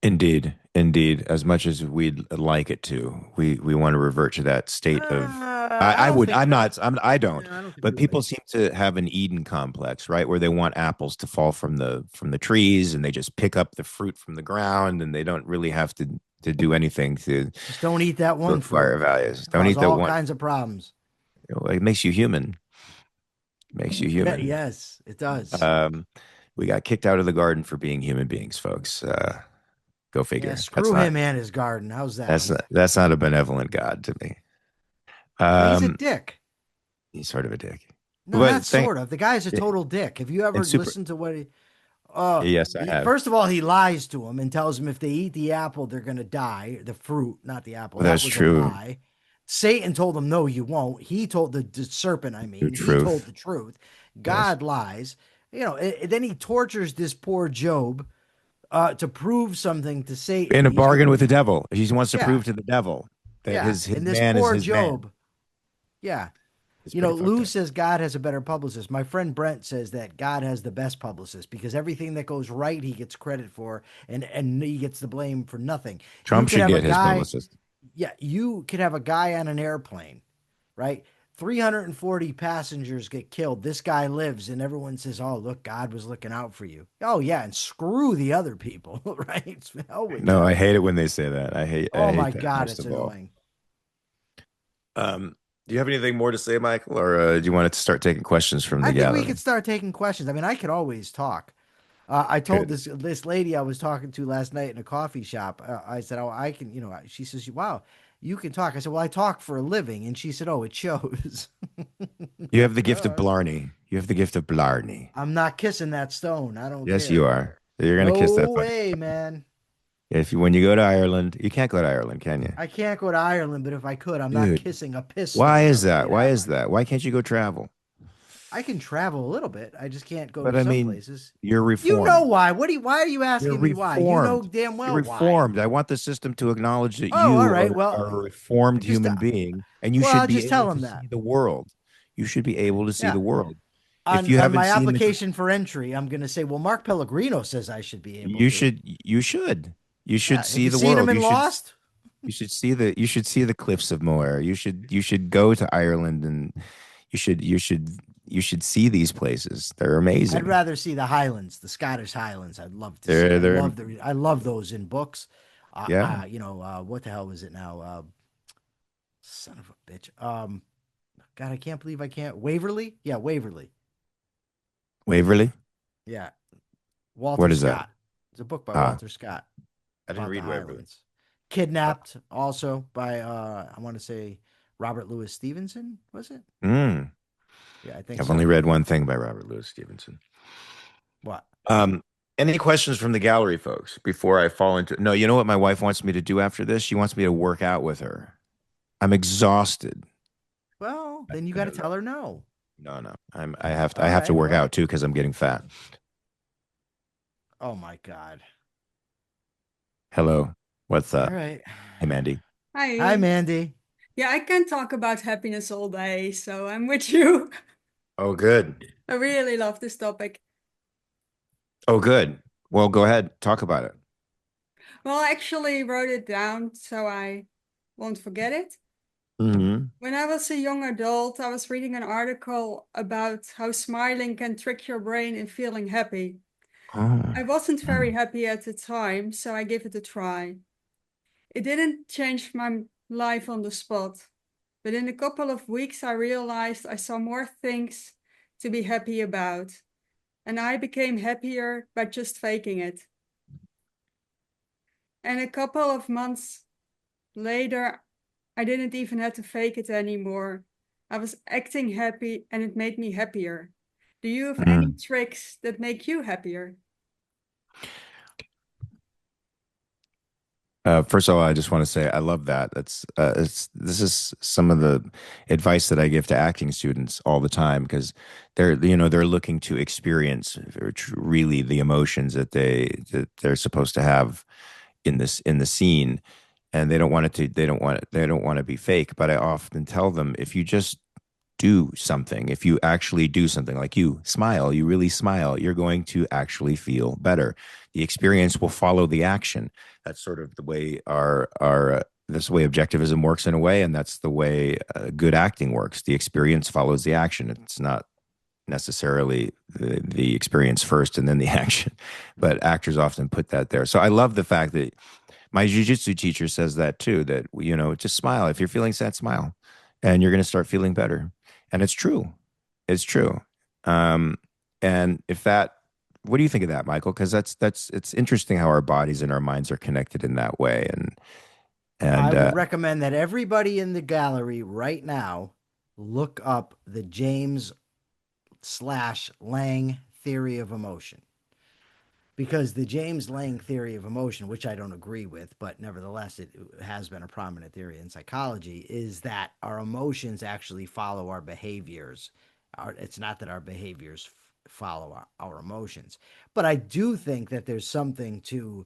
Indeed, indeed. As much as we'd like it to, we want to revert to that state of. I I don't would. think I'm that. not. I don't. I don't think But we would. people seem to have an Eden complex, right? Where they want apples to fall from the trees, and they just pick up the fruit from the ground, and they don't really have to do anything to Just don't eat that one fruit. acquire values. Don't Cause eat that all one. kinds of problems. It makes you human. Makes you Yeah, human. yes, it does. Um, we got kicked out of the garden for being human beings, folks. Go Yeah, figure. screw him and his garden. How's that? That's not a benevolent God to me. He's a Um, dick. he's sort of a dick. No, not But sort of. The guy's a total dick. Have you and ever super. listened to what he? Yes, I have. First of all, he lies to him and tells him if they eat the apple, they're gonna die. The fruit, not the apple. Well, That that's was a true. lie. Satan told him, "No, you won't." He told the serpent. I The mean, he told truth. the truth. Yes. God lies. Then he tortures this poor Job to prove something to In Satan. a He's bargain gonna, with the devil. He wants to yeah, prove to the devil that yeah. his And this man is poor his man. Job, yeah. It's pretty fucked Lou up. says God has a better publicist. My friend Brent says that God has the best publicist because everything that goes right, he gets credit for, and he gets the blame for nothing. You Trump could should have a get his guy, publicist. yeah, you could have a guy on an airplane, right? 340 passengers get killed. This guy lives, and everyone says, "Oh, look, God was looking out for you." Oh yeah, and screw the other people, right? Hell with No, them. I hate it when they say that. I Oh hate my that God, most it's of all. annoying. Do you have anything more to say, Michael, or do you want to start taking questions from the I think we gallery? could start taking questions. I mean, I could always talk. I told Good. this lady I was talking to last night in a coffee shop. I said, "Oh, I can." She says, "Wow, you can talk." I said, "Well, I talk for a living," and she said, "Oh, it shows." You have the gift All of right. Blarney. You have the gift of Blarney. I'm not kissing that stone. I don't Yes, you care. are. You're gonna kiss No that fucking way, stone. man. If you when you go to Ireland, you can't go to Ireland, can you? I can't go to Ireland, but if I could, I'm not Dude, kissing a piss why stone. is I'll tell that? you Why that is much. that? Why can't you go travel? I can travel a little bit. I just can't go But to I some mean, places. you're You know reformed. why? Why are you You're asking me why? You know reformed. damn You're well why. reformed. I want the system to acknowledge that Oh, all you right. are a reformed Just human being and you well, should I'll be just able tell to him that. see the world. You should be able to see Yeah. the world. If you On haven't my seen application for entry, I'm going to say, well, Mark Pellegrino says I should be able you to. should you should you should Yeah. Have see you the seen him world. in Lost? You should see the cliffs of Moher. You should go to Ireland and you should you should you should see these places. They're I'd amazing. rather see the Highlands, the Scottish Highlands. I'd love to see. They're I love those in books. yeah. What the hell was it now? Son of a bitch. God, I can't believe I can't. Waverly? Yeah, Waverly. Waverly? Yeah. Walter What is that? Scott. It's a book by Ah, Walter Scott I didn't about the read Waverly. Highlands. Uh, Kidnapped also by I want to say Robert Louis Stevenson, was it? mm. Yeah, I think I've only so. read one thing by Robert Louis Stevenson. What? Um, any questions from the gallery, folks, before I fall into? No, you know what my wife wants me to do after this? She wants me to work out with her. I'm exhausted. Well, then you got to No, tell her no. no. I All have to right. work Well, out too because I'm getting fat. oh my God. Hello. What's All up? right. Hey, Mandy. Hi, Hi. Mandy. Yeah, I can talk about happiness all day, so I'm with you. Oh, good. I really love this topic. Oh, good. Well, go ahead. Talk about it. Well, I actually wrote it down so I won't forget it. Hmm. When I was a young adult, I was reading an article about how smiling can trick your brain in feeling happy. Oh. I wasn't very happy at the time, so I gave it a try. It didn't change my life on the spot, but in a couple of weeks, I realized I saw more things to be happy about. And I became happier by just faking it. And a couple of months later, I didn't even have to fake it anymore. I was acting happy and it made me happier. Do you have any Mm. tricks that make you happier? First of all, I just want to say I love that. This is some of the advice that I give to acting students all the time because they're looking to experience really the emotions that they're supposed to have in the scene, and they don't want to be fake. But I often tell them if you just do something, if you actually do something like you smile, you really smile, you're going to actually feel better. The experience will follow the action. That's sort of the way our that's the way objectivism works in a way, and that's the way good acting works. The experience follows the action. It's not necessarily the experience first and then the action, but actors often put that there. So I love the fact that my jujitsu teacher says that too. That just smile. If you're feeling sad, smile, and you're going to start feeling better. And it's true. It's true. Um, and if that, what do you think of that, Michael? Because it's interesting how our bodies and our minds are connected in that way. I And would recommend that everybody in the gallery right now look up the James/Lang theory of emotion. Because the James Lang theory of emotion, which I don't agree with, but nevertheless, it has been a prominent theory in psychology, is that our emotions actually follow our behaviors. It's not that our behaviors follow our emotions. But I do think that there's something to,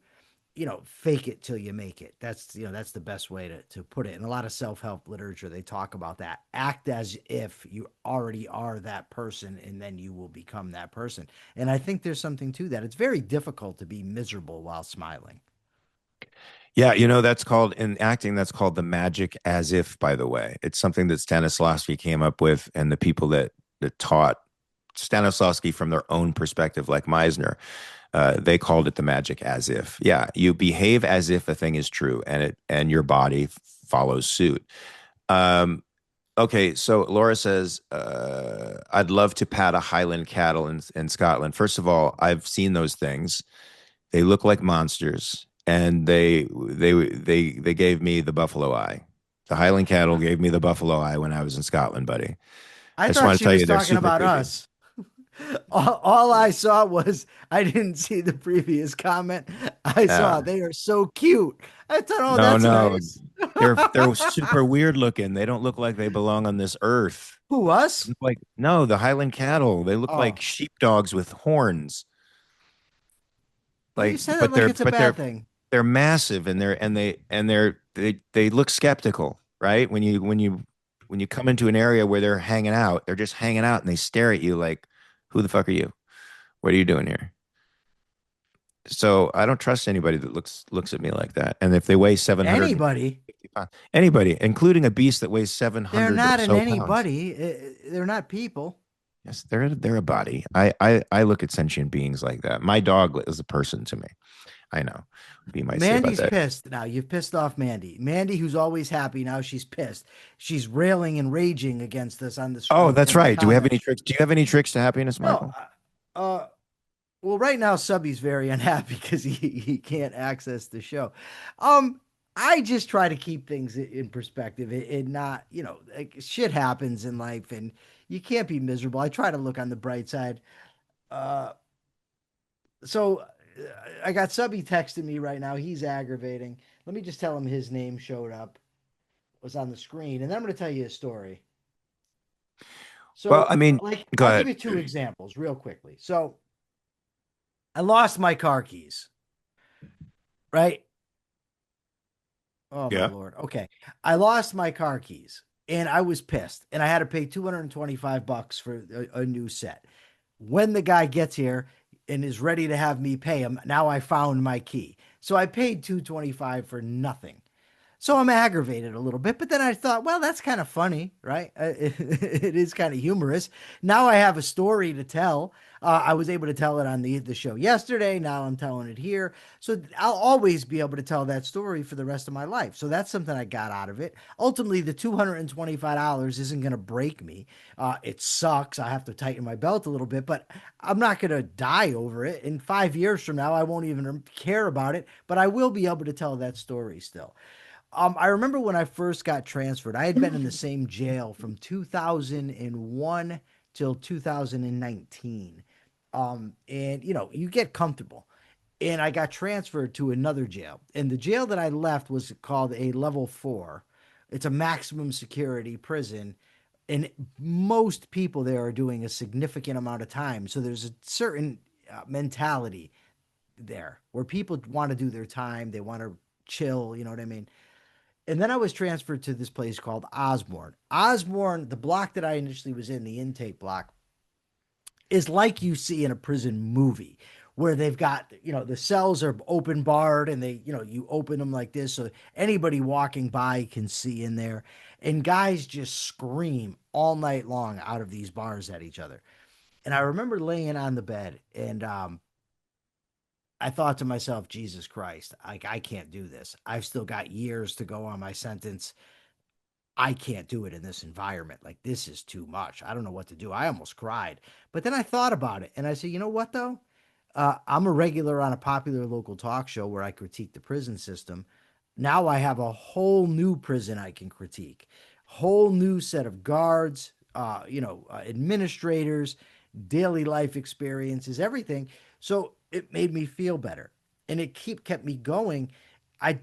fake it till you make it. That's the best way to put it. In a lot of self-help literature, they talk about that. Act as if you already are that person, and then you will become that person. And I think there's something to that. It's very difficult to be miserable while smiling. yeah, that's called in acting, that's called the magic as if, by the way. It's something that Stanislavski came up with, and the people that taught Stanislavski from their own perspective, like Meisner, they called it the magic as if. Yeah, you behave as if a thing is true, and your body follows suit. Um, okay, so Laura says, I'd love to pat a Highland cattle in Scotland. First of all, I've seen those things. They look like monsters, and they gave me the buffalo eye. The Highland cattle gave me the buffalo eye when I was in Scotland, buddy. I I just thought want to she tell was you, they're talking super about creepy. us. All I saw was I didn't see the previous comment. I saw Yeah. they are so cute. I thought, oh, No, that's no, nice. they're super weird looking. They don't look like they belong on this earth. Who, us? Like, no, the Highland cattle. They look Oh, like sheepdogs with horns. well, you Like, said it but like they're it's a but bad they're thing. they're massive, and they look skeptical, right? When you come into an area where they're hanging out, they're just hanging out, and they stare at you like, "Who the fuck are you? What are you doing here?" So I don't trust anybody that looks at me like that. And if they weigh 750 Anybody. pounds, anybody, including a beast that weighs They're 700 or not an so pounds. anybody. They're not people. Yes, they're a body. I look at sentient beings like that. My dog is a person to me. I know what you might say about Mandy's that. pissed now. You've pissed off Mandy. Mandy, who's always happy, now she's pissed. She's railing and raging against us on this Oh, that's in the right. Do we have any comments. tricks? Do you have any tricks to happiness, No, Michael? well, right now Subby's very unhappy because he can't access the show. Um, I just try to keep things in perspective and not, like shit happens in life and you can't be miserable. I try to look on the bright side. Uh, so I got Subby texting me right now. He's aggravating. Let me just tell him his name showed up, was on the screen, and then I'm going to tell you a story. Well, So, I mean, like, go I'll give ahead. you two examples real quickly. So, I lost my car keys, right? Oh my Yeah. lord. Okay. I lost my car keys and I was pissed and I had to pay $225 for a new set. When the guy gets here and is ready to have me pay him, now I found my key. So I paid 225 for nothing. So I'm aggravated a little bit, but then I thought, well, that's kind of funny, right? It is kind of humorous. Now I have a story to tell. I was able to tell it on the show yesterday. Now I'm telling it here. So I'll always be able to tell that story for the rest of my life. So that's something I got out of it. Ultimately, the $225 isn't going to break me. It sucks. I have to tighten my belt a little bit, but I'm not going to die over it. In 5 years from now, I won't even care about it, but I will be able to tell that story still. I remember when I first got transferred, I had been in the same jail from 2001 till 2019. And you get comfortable. And I got transferred to another jail. And the jail that I left was called a level 4. It's a maximum security prison. And most people there are doing a significant amount of time. So there's a certain mentality there where people want to do their time, they want to chill, you know what I mean? And then I was transferred to this place called Osborne. Osborne, the block that I initially was in, the intake block, is like you see in a prison movie where they've got, the cells are open barred and they, you open them like this so anybody walking by can see in there. And guys just scream all night long out of these bars at each other. And I remember laying on the bed and I thought to myself, Jesus Christ, I can't do this. I've still got years to go on my sentence. I can't do it in this environment. Like, this is too much. I don't know what to do. I almost cried. But then I thought about it and I said, you know what, though? I'm a regular on a popular local talk show where I critique the prison system. Now I have a whole new prison I can critique, whole new set of guards, administrators, daily life experiences, everything. So it made me feel better, and it kept me going. I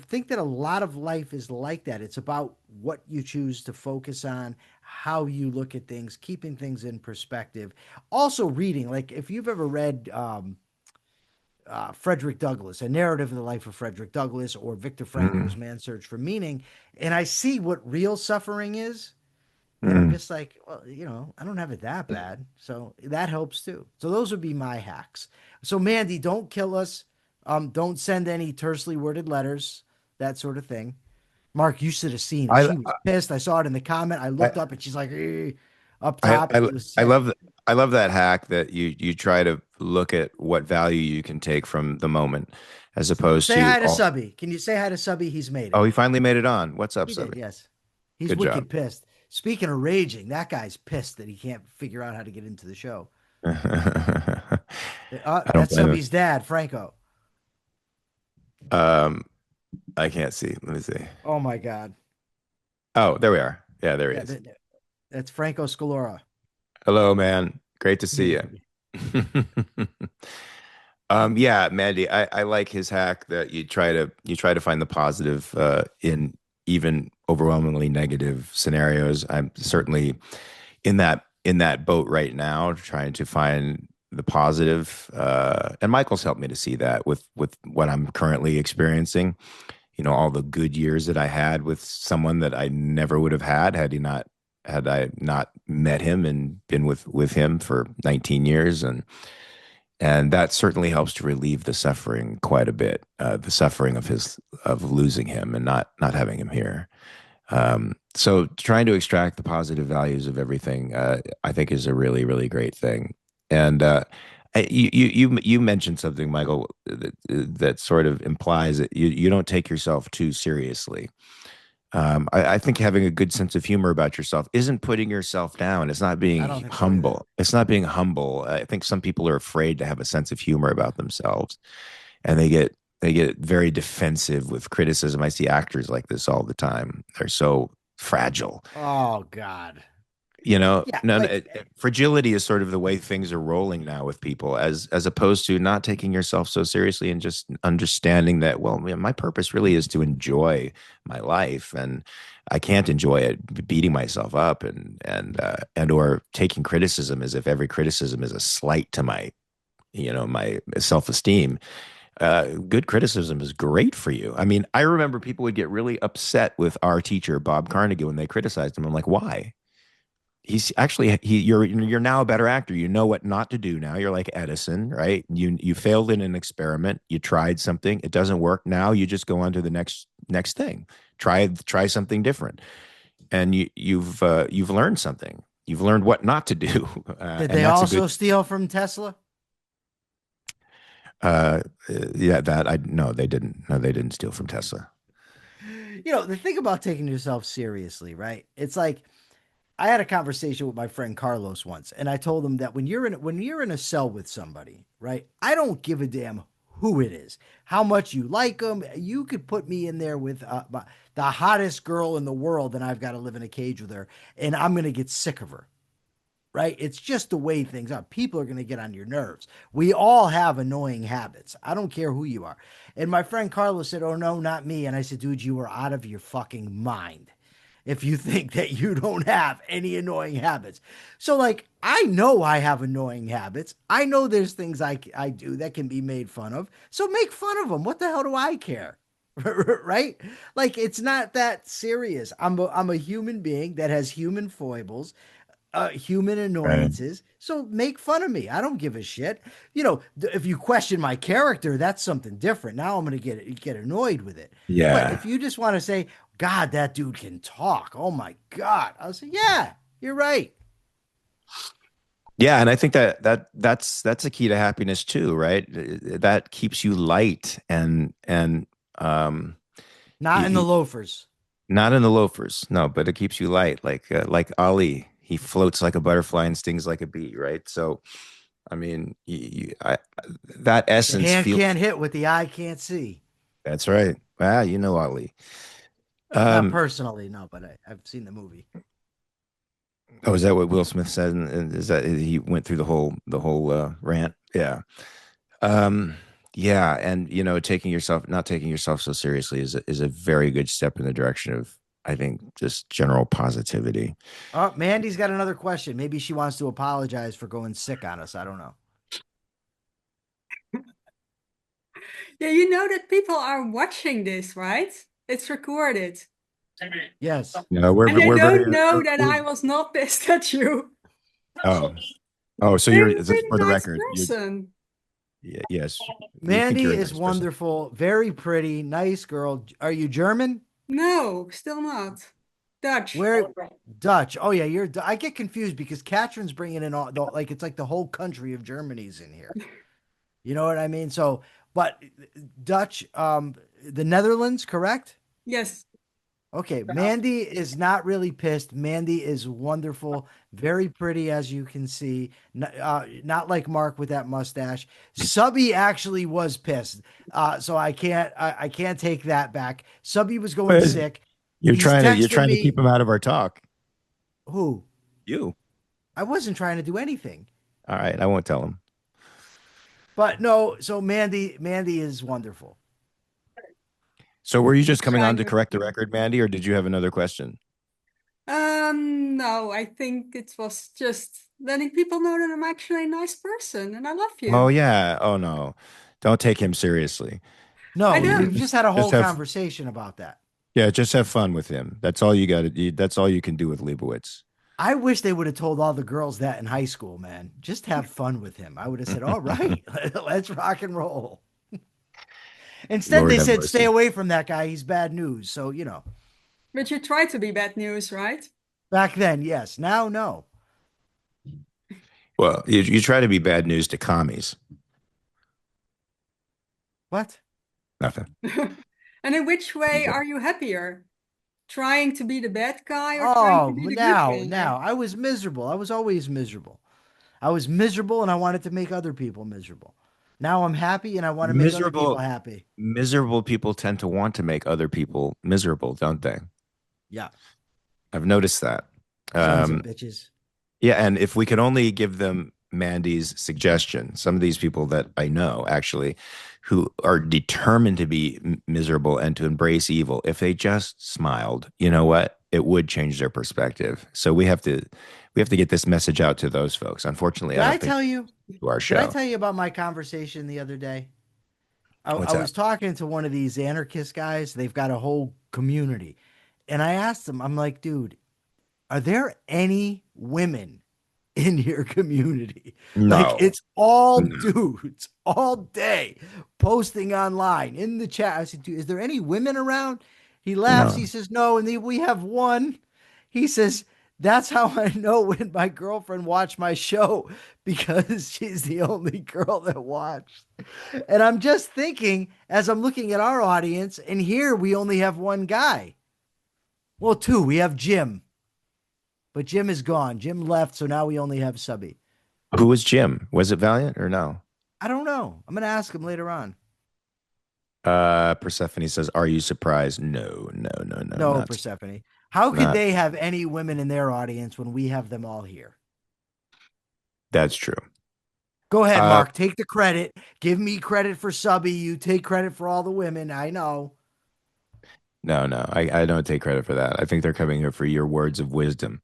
think that a lot of life is like that. It's about what you choose to focus on, how you look at things, keeping things in perspective. Also, reading. Like, if you've ever read Frederick Douglass, A Narrative of the Life of Frederick Douglass, or Viktor Frankl's Mm, Man's Search for Meaning, and I see what real suffering is, and I'm mm. just like, well, I don't have it that bad. So that helps too. So those would be my hacks. So Mandy, don't kill us. Don't send any tersely worded letters, that sort of thing. Mark, you should have seen it. I, She was pissed. I saw it in the comment. I I, looked up and she's like, "Eh," up I, top. I, It was I sick. love I love that hack that you try to look at what value you can take from the moment, as opposed Say to hi to all. Subby. Can you say hi to Subby? He's made Oh, it. he finally made it on. What's up, He did, Subby? yes. He's Good job. wicked pissed. Speaking of raging, that guy's pissed that he can't figure out how to get into the show. I don't That's blame him. Subby's dad, Franco. Um, I can't see. Let me see. Oh my God. Oh, there we are. Yeah, there he Yeah, is. that's Franco Scalora. Hello, man. Great to see you. Yeah, Mandy, I like his hack that you try to find the positive in even overwhelmingly negative scenarios. I'm certainly in that boat right now, trying to find the positive. And Michael's helped me to see that with what I'm currently experiencing. All the good years that I had with someone that I never would have had I not met him and been with him for 19 years, and that certainly helps to relieve the suffering quite a bit, the suffering of losing him and not having him here. So trying to extract the positive values of everything, I think, is a really, really great thing. And you mentioned something, Michael, that sort of implies that you don't take yourself too seriously. I think having a good sense of humor about yourself isn't putting yourself down. It's not I being don't think so either. humble. It's not being humble. I think some people are afraid to have a sense of humor about themselves, and they get very defensive with criticism. I see actors like this all the time. They're so fragile. Oh God. Yeah, No, no, like fragility is sort of the way things are rolling now with people, as opposed to not taking yourself so seriously and just understanding that, well, my purpose really is to enjoy my life, and I can't enjoy it beating myself up and or taking criticism as if every criticism is a slight to my self-esteem. Good criticism is great for you. I mean, I remember people would get really upset with our teacher Bob Carnegie when they criticized him. I'm like, why? He's actually you're now a better actor. You know what not to do now. You're like Edison, right? You failed in an experiment. You tried something, it doesn't work. Now you just go on to the next thing. Try something different, and you've learned something. You've learned what not to do, did and they that's a also good. steal from Tesla? Uh, yeah, that I no, they didn't. No, they didn't steal from Tesla. The thing about taking yourself seriously, right? It's like I had a conversation with my friend Carlos once, and I told him that when you're in a cell with somebody, right? I don't give a damn who it is, how much you like them. You could put me in there with the hottest girl in the world, and I've got to live in a cage with her, and I'm gonna get sick of her, right? It's just the way things are. People are going to get on your nerves. We all have annoying habits. I don't care who you are. And my friend Carlos said, "Oh, no, not me." And I said, "Dude, you are out of your fucking mind if you think that you don't have any annoying habits." So, like, I know I have annoying habits. I know there's things I do that can be made fun of. So make fun of them. What the hell do I care? Right? Like, it's not that serious. I'm a human being that has human foibles, human Right. annoyances. So make fun of me. I don't give a shit. If you question my character, that's something different. Now I'm going to get annoyed with it. But Yeah. if you just want to say, "God, that dude can talk. Oh my God," I'll say, "Yeah, you're right." Yeah, and I think that's a key to happiness too, right? That keeps you light and Not in the y- loafers. Not in the loafers, no, but it keeps you light, like Ali. He floats like a butterfly and stings like a bee, right? So, I mean, that What the essence hand feels. can't hit, what the eye can't see. That's right. Ah, you know Ali. Not Um, personally, no, but I've seen the movie. oh, is that what Will Smith said? And is that he went through the whole rant? Yeah. Um, yeah, and not taking yourself so seriously is a very good step in the direction of, I think, just general positivity. Oh, Mandy's got another question. Maybe she wants to apologize for going sick on us. I don't know. Yeah, you know that people are watching this, right? It's recorded. Yes. No, we're And they we're very don't know that I was not pissed at you. oh oh, so They're you're a really for the nice record, you person. yes, we think Mandy you're a is nice person. wonderful, very pretty, nice girl. Are you German? No, still not. Dutch. Where Dutch? Oh yeah, I get confused because Catherine's bringing in like it's like the whole country of Germany's in here. You know what I mean? So, but Dutch, the Netherlands, correct? Yes. Okay, Mandy is not really pissed. Mandy is wonderful, very pretty, as you can see. Not like Mark with that mustache. Subby actually was pissed, so I can't take that back. Subby was going But sick. You're He's trying to you're texting trying to me. keep him out of our talk. Who? You. I wasn't trying to do anything, All right, I won't tell him. but no. So Mandy is wonderful. So were you just coming on Trying to with correct the you. record, Mandy, or did you have another question? No, I think it was just letting people know that I'm actually a nice person and I love Oh you. yeah. Oh no. Don't take him seriously. I No, we've don't. just had a Just whole have conversation about that. yeah, just have fun with him. That's all you got to do. That's all you can do with Leibowitz. I wish they would have told all the girls that in high school, man. Just have fun with him. I would have said, all right, let's rock and roll. Instead, Lord they have said, stay mercy. away from that guy. He's bad news. So, But you try to be bad news, right? back then, yes. Now, no. Well, you try to be bad news to commies. What? Nothing. And in which way are you happier? Trying to be the bad guy or trying to Oh, be the good now. guy? I was miserable. I was always miserable. I was miserable and I wanted to make other people miserable. Now I'm happy and I want to make other people Miserable, happy. miserable people tend to want to make other people miserable, don't they? Yeah. I've noticed that. Sons of Um, bitches. yeah, and if we could only give them Mandy's suggestion, some of these people that I know actually who are determined to be miserable and to embrace evil, if they just smiled, you know what? It would change their perspective. So we have to get this message out to those folks. Unfortunately, Did I I don't think tell you? to our Did I show. tell you about my conversation the other day? I What's that? was talking to one of these anarchist guys. They've got a whole community. And I asked him, I'm like, dude, are there any women in your community? Like, No. it's all No. dudes all day posting online in the chat. I said, dude, is there any women around? He laughs. No. He says, no. And then we have one. He says, that's how I know when my girlfriend watched my show because she's the only girl that watched. And I'm just thinking, as I'm looking at our audience, and here we only have one guy. Well, two. We have Jim, but Jim is gone. Jim left, so now we only have Subby. Who was Jim? Was it Valiant or no? I don't know. I'm gonna ask him later on. Persephone says, "Are you surprised?" No, no, no, no, No, not Persephone. How could not. they have any women in their audience when we have them all here? That's true. Go ahead, Uh, Mark. Take the credit. Give me credit for Subby. You take credit for all the women. I know. no, no, I don't take credit for that. I think they're coming here for your words of wisdom.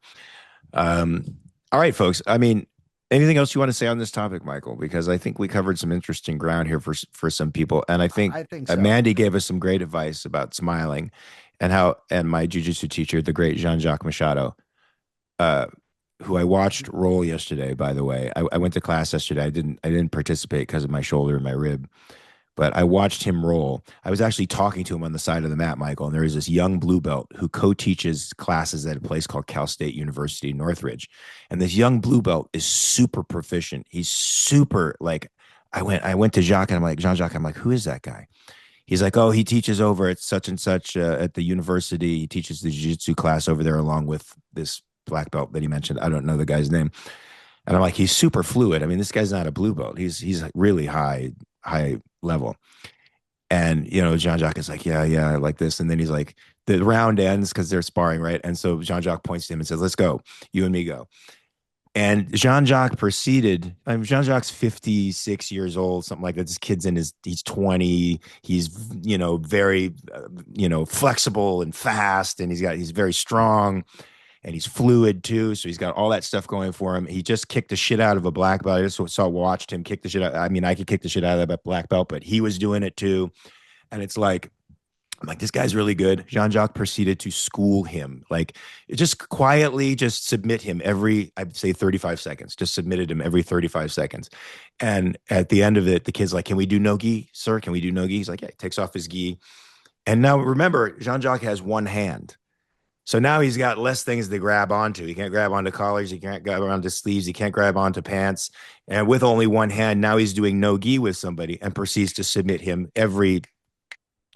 Um, all right, folks. I mean, anything else you want to say on this topic, Michael? Because I think we covered some interesting ground here for some people, and I think I think so. Mandy gave us some great advice about smiling, and my jujitsu teacher, the great Jean-Jacques Machado, uh, who I watched roll yesterday. By the way, I went to class yesterday. I didn't participate because of my shoulder and my rib, but I watched him roll. I was actually talking to him on the side of the mat, Michael, and there is this young blue belt who co-teaches classes at a place called Cal State University, Northridge. And this young blue belt is super proficient. He's super like I went to Jacques and I'm like, Jean-Jacques, I'm like, who is that guy? he's like, oh, he teaches over at such and such at the university. He teaches the jiu-jitsu class over there along with this black belt that he mentioned. I don't know the guy's name. And I'm like, he's super fluid. I mean, this guy's not a blue belt. He's really high level. And Jean-Jacques is like, yeah, I like this. And then he's like, the round ends because they're sparring, right? And so Jean-Jacques points to him and says, let's go. You and me go. And Jean-Jacques proceeded. I mean, Jean-Jacques 56 years old, something like that. This kid's he's 20. He's, very, flexible and fast. And he's very strong and he's fluid too. So he's got all that stuff going for him. He just kicked the shit out of a black belt. I just watched him kick the shit out. I mean, I could kick the shit out of that black belt, but he was doing it too. And it's like, I'm like, this guy's really good. Jean-Jacques proceeded to school him, like just quietly, just submit him I'd say 35 seconds, just submitted him every 35 seconds. And at the end of it, the kid's like, can we do no gi, sir? Can we do no gi? He's like, yeah, he takes off his gi. And now remember, Jean-Jacques has one hand. So now he's got less things to grab onto. He can't grab onto collars. He can't grab onto sleeves. He can't grab onto pants. And with only one hand, now he's doing no gi with somebody and proceeds to submit him every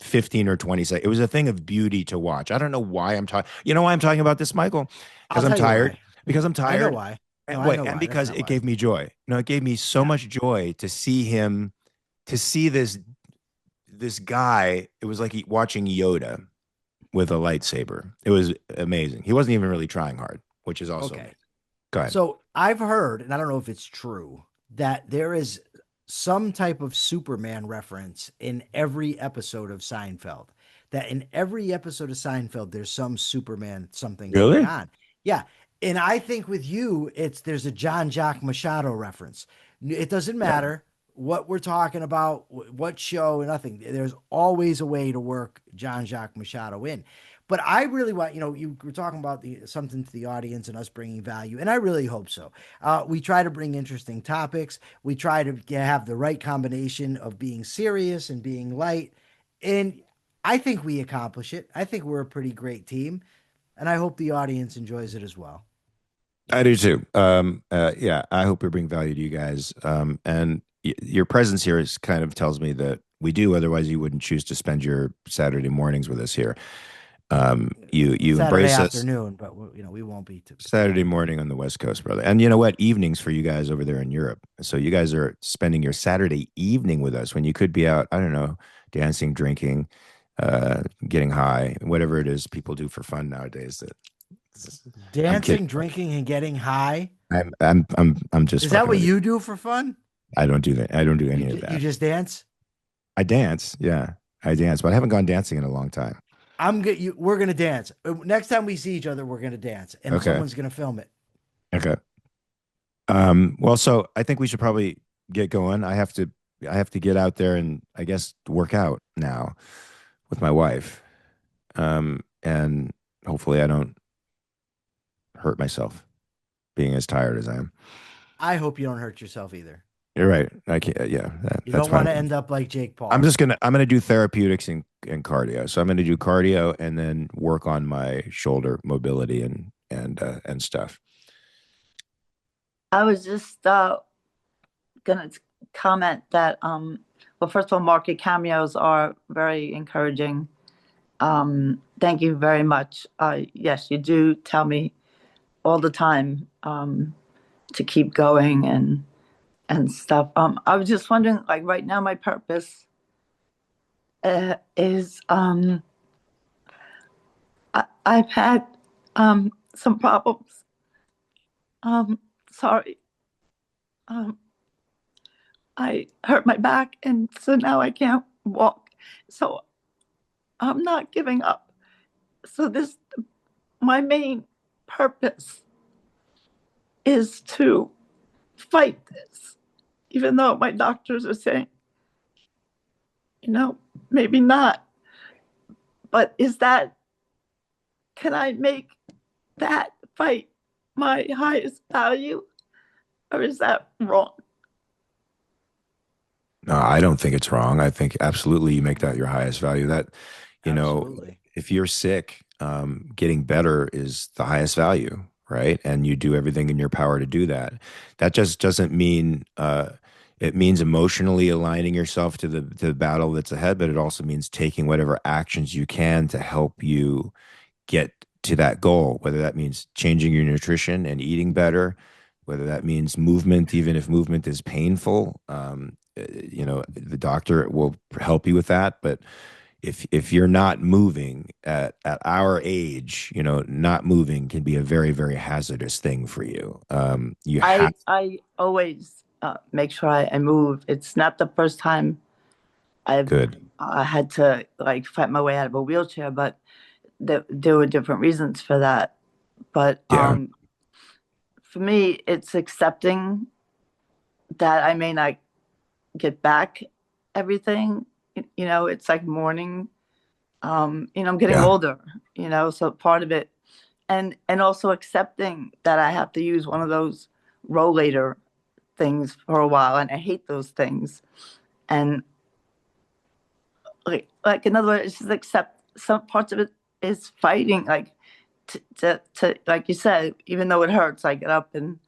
15 or 20 seconds. It was a thing of beauty to watch. I don't know why I'm talking. You know why I'm talking about this, Michael? Because I'm tired. Because I'm tired. I know why. No, and because it gave me joy. No, it gave me so much joy to see him, to see this guy. It was like watching Yoda with a lightsaber. It was amazing. He wasn't even really trying hard, which is also amazing. Go ahead. So I've heard, and I don't know if it's true, that there is some type of Superman reference in every episode of Seinfeld. That in every episode of Seinfeld, there's some Superman something going on. Yeah. And I think with you, there's a Jean-Jacques Machado reference. It doesn't matter what we're talking about, what show, nothing. There's always a way to work Jean-Jacques Machado in. But I really want, you were talking about something to the audience and us bringing value, and I really hope so. We try to bring interesting topics. We try to have the right combination of being serious and being light, and I think we accomplish it. I think we're a pretty great team, and I hope the audience enjoys it as well. I do too. Yeah, I hope we bring value to you guys. And your presence here kind of tells me that we do. Otherwise, you wouldn't choose to spend your Saturday mornings with us here. You Saturday embrace afternoon, but we won't be Saturday morning on the West Coast, brother. And you know what? Evenings for you guys over there in Europe. So you guys are spending your Saturday evening with us when you could be out, I don't know, dancing, drinking, getting high, whatever it is people do for fun nowadays. Dancing, drinking, and getting high. I'm just. Is that what you do for fun? I don't do that. I don't do any of that. You just dance? I dance. Yeah, I dance, but I haven't gone dancing in a long time. We're gonna dance. Next time we see each other, we're gonna dance, and someone's gonna film it. Okay. Well, so I think we should probably get going. I have to get out there and I guess work out now with my wife. And hopefully I don't hurt myself being as tired as I am. I hope you don't hurt yourself either. You're right. I can't. Yeah, you don't want to end up like Jake Paul. I'm gonna do therapeutics and cardio. So I'm gonna do cardio and then work on my shoulder mobility and stuff. I was just gonna comment that well, first of all, Mark, your cameos are very encouraging. Thank you very much. Yes, you do tell me all the time to keep going and stuff. I was just wondering, like right now, my purpose is I've had some problems. Sorry. I hurt my back, and so now I can't walk. So I'm not giving up. So my main purpose is to fight this, even though my doctors are saying, maybe not. But can I make that fight my highest value, or is that wrong? No, I don't think it's wrong. I think absolutely you make that your highest value. That, Absolutely. if you're sick, getting better is the highest value, right? And you do everything in your power to do that. That just doesn't mean, it It means emotionally aligning yourself to the battle that's ahead, but it also means taking whatever actions you can to help you get to that goal, whether that means changing your nutrition and eating better, whether that means movement, even if movement is painful. The doctor will help you with that. But if you're not moving at our age, not moving can be a very, very hazardous thing for you. You have I always make sure I move. It's not the first time I've good. had to like fight my way out of a wheelchair, but there were different reasons for that. But Yeah. for me, it's accepting that I may not get back everything. It's like mourning. I'm getting Yeah. older, so part of it, and also accepting that I have to use one of those rollator things for a while, and I hate those things. And like in other words, just accept some parts of it is fighting, like to like you said, even though it hurts, I get up and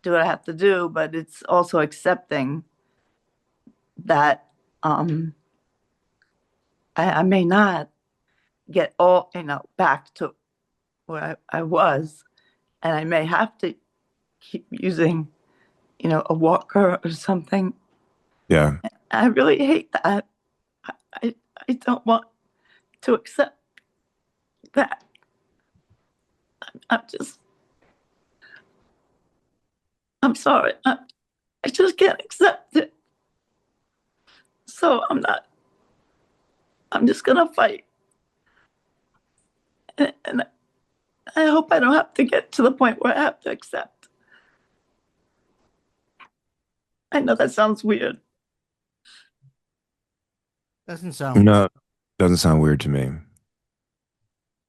do what I have to do, but it's also accepting that I may not get all back to where I was, and I may have to keep using a walker or something. Yeah. I really hate that. I, I don't want to accept that. I'm just, I'm sorry. I just can't accept it. So I'm just going to fight. And I hope I don't have to get to the point where I have to accept. I know that sounds weird. Doesn't sound weird. No, doesn't sound weird to me.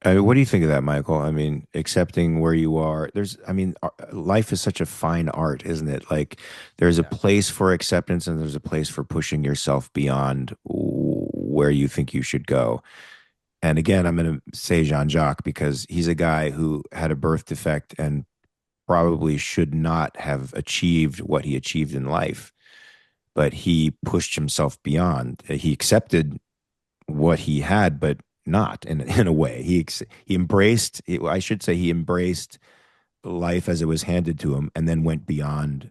What do you think of that, Michael? I mean, accepting where you are. Life is such a fine art, isn't it? Like, there's a Yeah. place for acceptance and there's a place for pushing yourself beyond where you think you should go. And again, I'm going to say Jean-Jacques because he's a guy who had a birth defect and probably should not have achieved what he achieved in life, but he pushed himself beyond. He accepted what he had, but not in a way. He embraced. I should say he embraced life as it was handed to him, and then went beyond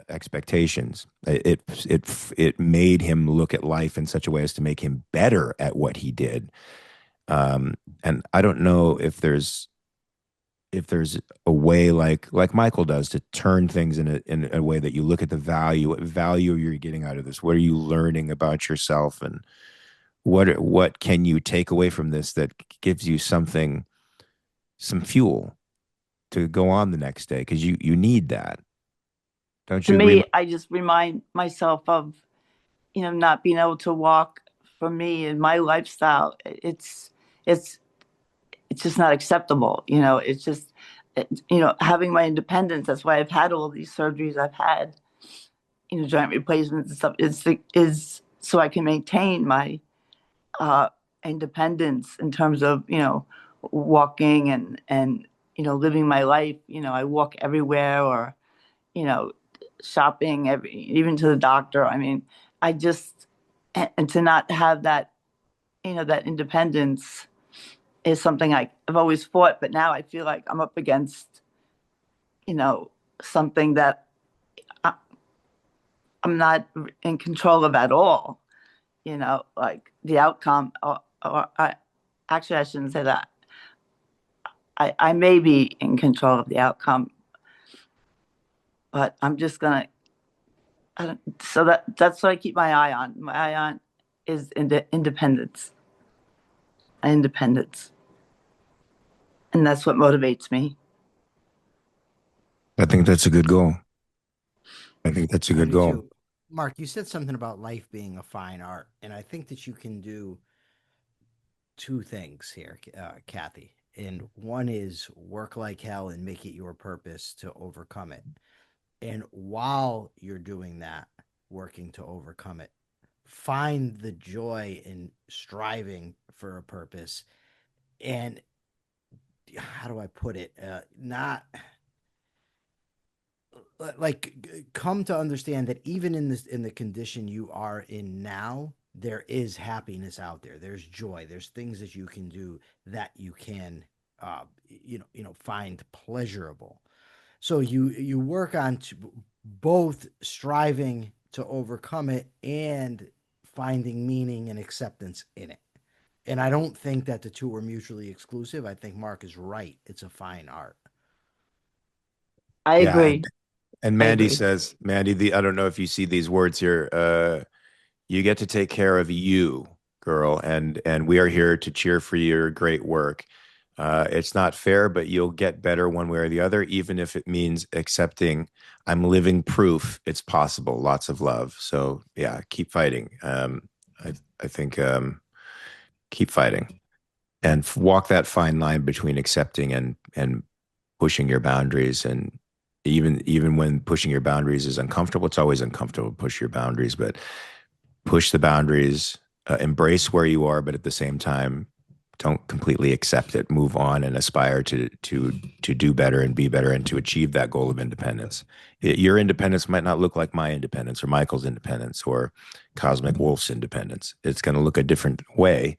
expectations. It made him look at life in such a way as to make him better at what he did. And I don't know if there's a way like Michael does to turn things in a way that you look at the value, what value you're getting out of this, what are you learning about yourself, and what can you take away from this that gives you something, some fuel to go on the next day, because you need that, don't To you agree? me, I just remind myself of, not being able to walk for me and my lifestyle. It's just not acceptable. It's just, having my independence. That's why I've had all these surgeries I've had, joint replacements and stuff. Is so I can maintain my uh, independence in terms of, walking and living my life. I walk everywhere, or you know, shopping, even to the doctor. I mean, I just, and to not have that, that independence is something I've always fought, but now I feel like I'm up against, something that I, I'm not in control of at all, like the outcome, or actually, I shouldn't say that. I may be in control of the outcome, but I'm just gonna. So that's what I keep my eye on. My eye on is independence, independence, and that's what motivates me. I think that's a good goal. I think that's a I good do goal. too. Mark, you said something about life being a fine art, and I think that you can do two things here, Kathy. And one is work like hell and make it your purpose to overcome it. And while you're doing that, working to overcome it, find the joy in striving for a purpose. And how do I put it? Not come to understand that even in the condition you are in now, there is happiness out there. There's joy. There's things that you can do that you can find pleasurable. So you work on both striving to overcome it and finding meaning and acceptance in it. And I don't think that the two are mutually exclusive. I think Mark is right. It's a fine art. I Yeah. agree. And I Mandy agree. says, Mandy, I don't know if you see these words here. You get to take care of you, girl, and we are here to cheer for your great work. It's not fair, but you'll get better one way or the other, even if it means accepting I'm living proof it's possible. Lots of love. So yeah, keep fighting. I think keep fighting and walk that fine line between accepting and pushing your boundaries. And even when pushing your boundaries is uncomfortable, it's always uncomfortable to push your boundaries, but push the boundaries, embrace where you are, but at the same time, don't completely accept it. Move on and aspire to do better and be better and to achieve that goal of independence. Your independence might not look like my independence or Michael's independence or Cosmic Wolf's independence. It's going to look a different way,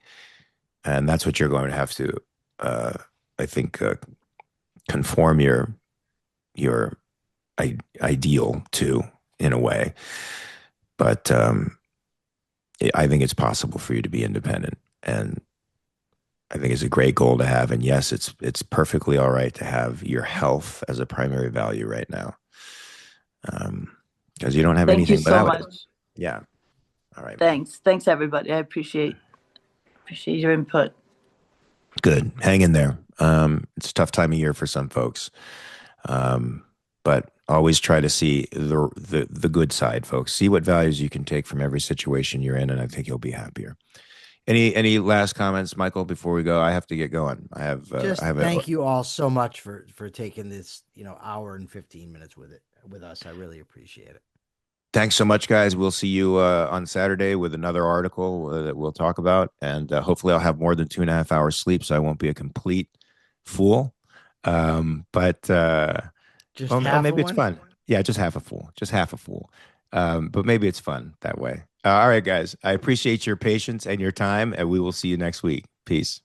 and that's what you're going to have to, I think, conform your ideal to in a way. But I think it's possible for you to be independent, and I think it's a great goal to have. And yes, it's perfectly all right to have your health as a primary value right now, because you don't have Thank you anything so without it. much. Yeah. All right. Thanks everybody. I appreciate your input. Good. Hang in there. It's a tough time of year for some folks, but always try to see the good side, folks. See what values you can take from every situation you're in, and I think you'll be happier. Any last comments, Michael, before we go? I have to get going. Just I have thank you all so much for taking this, hour and 15 minutes with us. I really appreciate it. Thanks so much, guys. We'll see you on Saturday with another article that we'll talk about, and hopefully I'll have more than 2.5 hours sleep, so I won't be a complete fool. But Just well, half maybe of it's one? fun. Yeah, just half a fool. Just half a fool. But maybe it's fun that way. All right, guys. I appreciate your patience and your time, and we will see you next week. Peace.